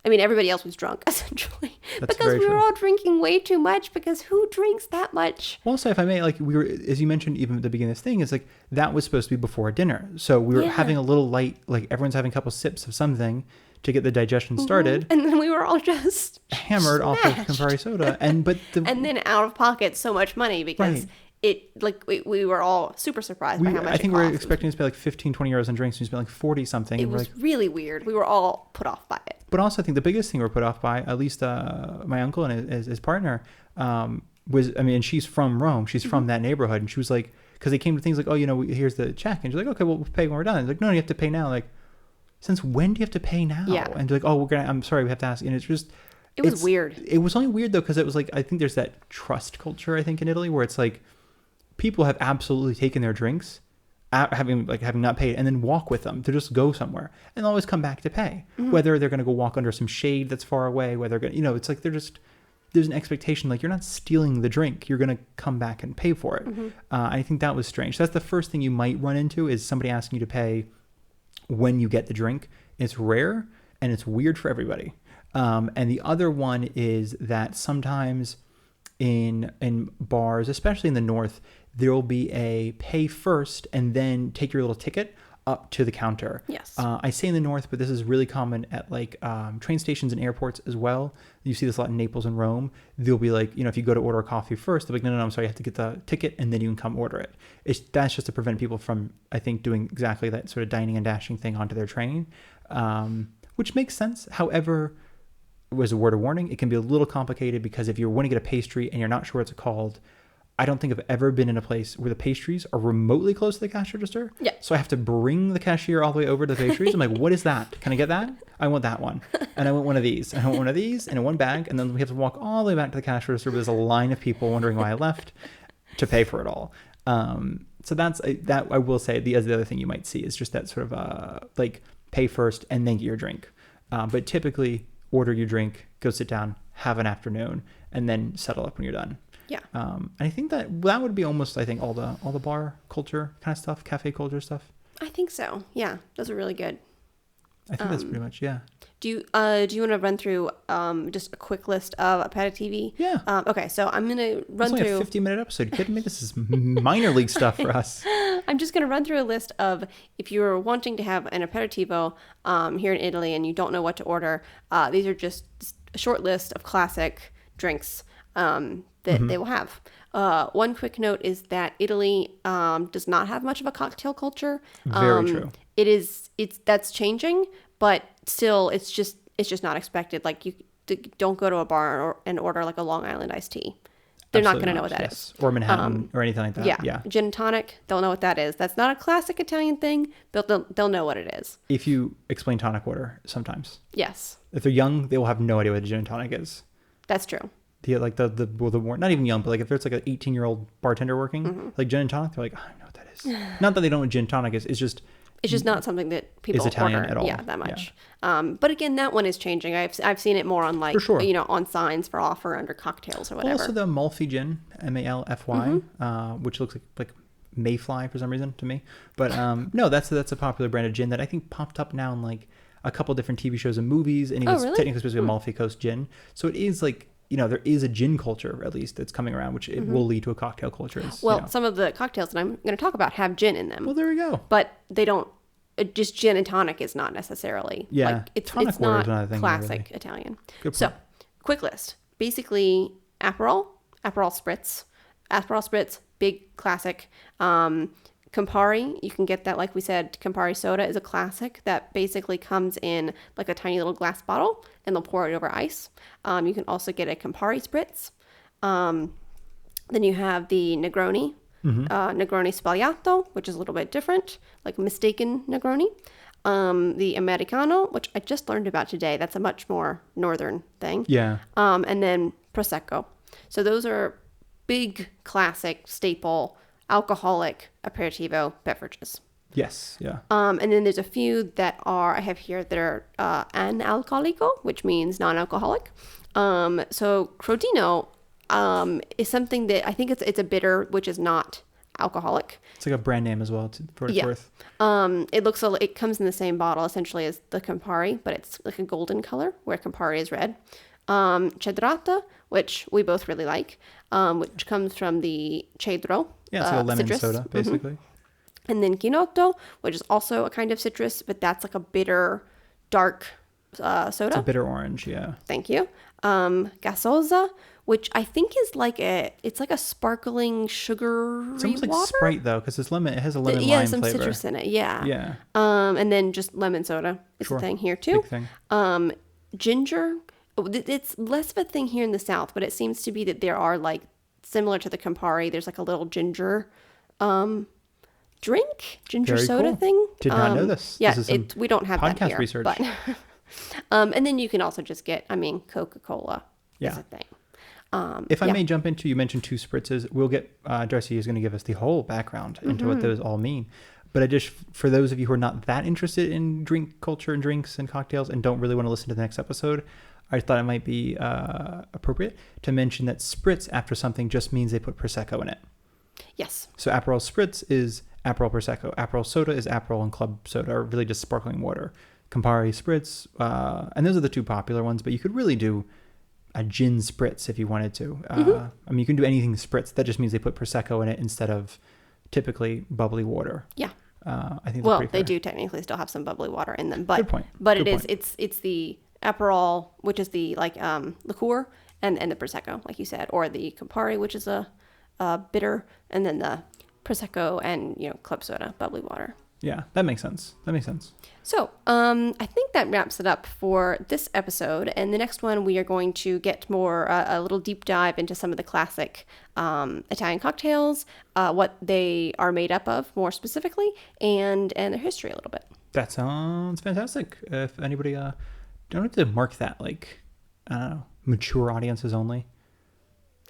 everybody else was drunk, essentially. Because we were all drinking way too much, because who drinks that much? Well, also, if I may, like, we were, as you mentioned, even at the beginning of this thing, is like, that was supposed to be before dinner. So we were having a little light, like, everyone's having a couple sips of something to get the digestion started. And then we were all just hammered off of Campari soda. And then out of pocket so much money, because we were all super surprised by how much I think it we cost. were expecting to spend like €15-20 on drinks, and we spent like 40 something. It was really weird. We were all put off by it. But also, I think the biggest thing we were put off by, at least my uncle and his partner, was, and she's from Rome. She's from that neighborhood. And she was like, because they came to things like, oh, here's the check. And she's like, okay, well, we'll pay when we're done. It's like, no, you have to pay now. Like, since when do you have to pay now? Yeah. And they're like, oh, I'm sorry, we have to ask. And it's just, it was weird. It was only weird though, because it was like, I think there's that trust culture, I think, in Italy, where it's like people have absolutely taken their drinks, having not paid, and then walk with them to just go somewhere and they'll always come back to pay, whether they're going to go walk under some shade that's far away, whether they're going to, it's like there's an expectation, like you're not stealing the drink, you're going to come back and pay for it. I think that was strange. That's the first thing you might run into, is somebody asking you to pay when you get the drink. It's rare and it's weird for everybody. And the other one is that sometimes in bars, especially in the north, there will be a pay first and then take your little ticket up to the counter. Yes. I say in the north, but this is really common at like train stations and airports as well. You see this a lot in Naples and Rome. They'll be like, if you go to order a coffee first, they'll be like, no, I'm sorry, you have to get the ticket and then you can come order it. That's just to prevent people from, I think, doing exactly that sort of dining and dashing thing onto their train, which makes sense. However, as a word of warning, it can be a little complicated, because if you want to get a pastry and you're not sure what it's called, I don't think I've ever been in a place where the pastries are remotely close to the cash register. Yeah. So I have to bring the cashier all the way over to the pastries. I'm like, what is that? Can I get that? I want that one. And I want one of these. And I want one of these and in one bag. And then we have to walk all the way back to the cash register. There's a line of people wondering why I left to pay for it all. So that I will say the other thing you might see is just that sort of like pay first and then get your drink. But typically order your drink, go sit down, have an afternoon, and then settle up when you're done. Yeah. And I think that would be almost, I think, all the bar culture kind of stuff, cafe culture stuff. I think so. Yeah, those are really good. I think that's pretty much, yeah. Do you want to run through just a quick list of aperitivi? Yeah. Okay, so I'm going to run through. It's only a 50-minute episode. You kidding me? This is minor league stuff for us. I'm just going to run through a list of, if you're wanting to have an aperitivo here in Italy and you don't know what to order, these are just a short list of classic drinks that they will have. One quick note is that Italy does not have much of a cocktail culture. Very true. That's changing, but still, it's just not expected. Like, you don't go to a bar and order like a Long Island iced tea. They're not going to know what that is. Or Manhattan or anything like that. Yeah. Gin and tonic, they'll know what that is. That's not a classic Italian thing, but they'll know what it is. If you explain tonic water, sometimes. Yes. If they're young, they will have no idea what a gin and tonic is. That's true. The more, not even young, but like if there's like an 18-year-old bartender working, like gin and tonic, they're like, I don't know what that is. Not that they don't know what gin and tonic is. It's just not something that people is Italian order. At all. Yeah, that much. Yeah. But again, that one is changing. I've seen it more on like, for sure. On signs for offer under cocktails or whatever. Also the Amalfi gin, Malfy, which looks like mayfly for some reason to me. But no, that's a popular brand of gin that I think popped up now in like a couple different TV shows and movies, and it's technically supposed to be Amalfi Coast gin. So it is like, there is a gin culture, at least, that's coming around, which it will lead to a cocktail culture. Some of the cocktails that I'm going to talk about have gin in them. Well, there we go. But they don't, just gin and tonic is not necessarily. Yeah, like, it's not classic really. Italian. Good point. So, quick list. Basically, Aperol Spritz, big classic. Campari, you can get that, like we said, Campari soda is a classic that basically comes in like a tiny little glass bottle and they'll pour it over ice. You can also get a Campari Spritz. Then you have the Negroni, Negroni Sbagliato, which is a little bit different, like mistaken Negroni. The Americano, which I just learned about today. That's a much more northern thing. Yeah. And then Prosecco. So those are big, classic, staple alcoholic aperitivo beverages. Yes, yeah. And then there's a few that I have here that are analcolico, which means non-alcoholic. So Crodino is something that I think it's a bitter, which is not alcoholic. It's like a brand name as well, for what it's worth. It comes in the same bottle essentially as the Campari, but it's like a golden color where Campari is red. Cedrata, which we both really like, which comes from the cedro. Yeah, it's like a lemon citrus. soda, basically. And then Chinotto, which is also a kind of citrus, but that's like a bitter, dark soda. It's a bitter orange, yeah. Thank you. Gasosa, which I think is like a sparkling sugary It's almost like water. Sprite though, because it has a lemon lime Yeah, some flavor. citrus in it. Yeah. Yeah. And then just lemon soda is a thing here too. Big thing. Ginger. It's less of a thing here in the South, but it seems to be that there are like similar to the Campari. There's like a little ginger drink, ginger Very soda cool. thing. Did not know this. Yeah, This is we don't have that podcast here. research. But and then you can also just get, Coca-Cola is a thing. If I may jump into, you mentioned 2 spritzes. We'll get, Darcy is going to give us the whole background into what those all mean. But I just, for those of you who are not that interested in drink culture and drinks and cocktails and don't really want to listen to the next episode, I thought it might be appropriate to mention that spritz after something just means they put Prosecco in it. Yes. So Aperol Spritz is Aperol Prosecco. Aperol Soda is Aperol and Club Soda, or really just sparkling water. Campari Spritz, and those are the 2 popular ones, but you could really do a gin spritz if you wanted to. I mean, you can do anything spritz. That just means they put Prosecco in it instead of typically bubbly water. Yeah. I think. Well, they do technically still have some bubbly water in them, but Good point. But Good point. it's the Aperol, which is the liqueur, and the Prosecco, like you said, or the Campari, which is a bitter, and then the Prosecco and club soda, bubbly water. Yeah, that makes sense. So, I think that wraps it up for this episode. And the next one, we are going to get more a little deep dive into some of the classic Italian cocktails, what they are made up of more specifically, and their history a little bit. That sounds fantastic. If anybody don't have to mark that like, I don't know, mature audiences only.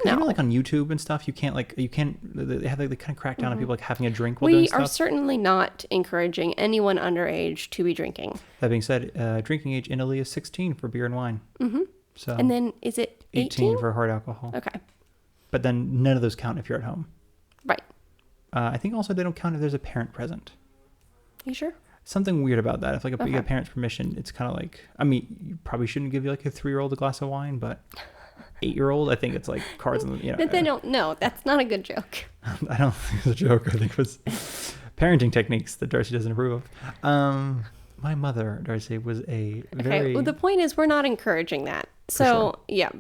No. You know, like on YouTube and stuff, they have they kind of crack down on people like having a drink while doing stuff. We are certainly not encouraging anyone underage to be drinking. That being said, drinking age in Italy is 16 for beer and wine. Mm-hmm. So and then is it 18 for hard alcohol? Okay. But then none of those count if you're at home. Right. I think also they don't count if there's a parent present. You sure? Something weird about that. If you get a parent's permission, it's kind of like, I mean, you probably shouldn't give like a 3-year-old a glass of wine, but 8-year-old, I think it's like cards in the, That they don't know. That's not a good joke. I don't think it's a joke. I think it was parenting techniques that Darcy doesn't approve of. My mother, Darcy, was a very... Okay, well, the point is we're not encouraging that. So, yeah.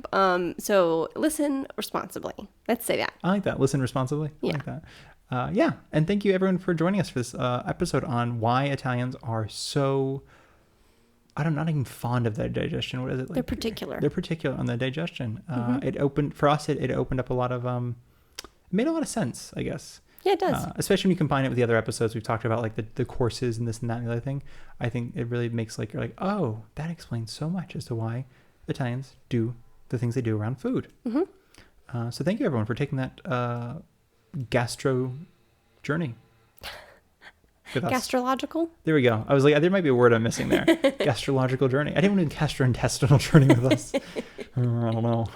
So listen responsibly. Let's say that. I like that. Listen responsibly. I like that. Yeah. And thank you everyone for joining us for this episode on why Italians are so... not even fond of their digestion. What is it? They're particular. They're particular on their digestion. It opened up a lot of... it made a lot of sense, I guess. Yeah, it does. Especially when you combine it with the other episodes we've talked about, like the courses and this and that and the other thing. I think it really makes you're like, oh, that explains so much as to why Italians do the things they do around food. Mm-hmm. So thank you everyone for taking that gastro journey with us. Gastrological? There we go. I was like, there might be a word I'm missing there. Gastrological journey. I didn't want to do gastrointestinal journey with us. I don't know.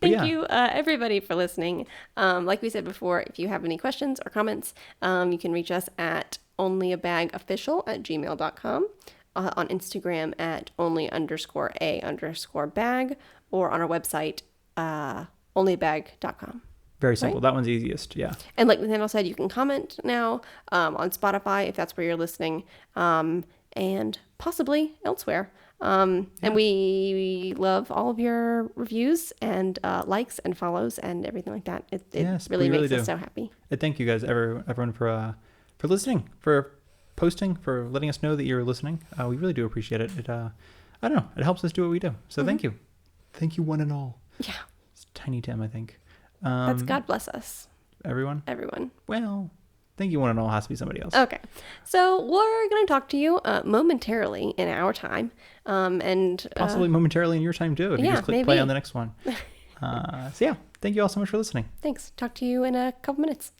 Thank you, everybody, for listening. Like we said before, if you have any questions or comments, you can reach us at onlyabagofficial@gmail.com, on Instagram at only_a_bag, or on our website, onlyabag.com. Very simple. Right? That one's easiest. Yeah. And like Nathaniel said, you can comment now on Spotify if that's where you're listening, and possibly elsewhere. And we love all of your reviews and likes and follows and everything like that. It really makes us so happy. And thank you guys, everyone, for listening, for posting, for letting us know that you're listening. We really do appreciate it. It I don't know. It helps us do what we do. So thank you. Thank you, one and all. Yeah. It's Tiny Tim, I think. That's God bless us. Everyone? Well, thank you, one and all has to be somebody else. Okay. So we're going to talk to you momentarily in our time. And possibly momentarily in your time, too, if you just click play on the next one. So, yeah. Thank you all so much for listening. Thanks. Talk to you in a couple minutes.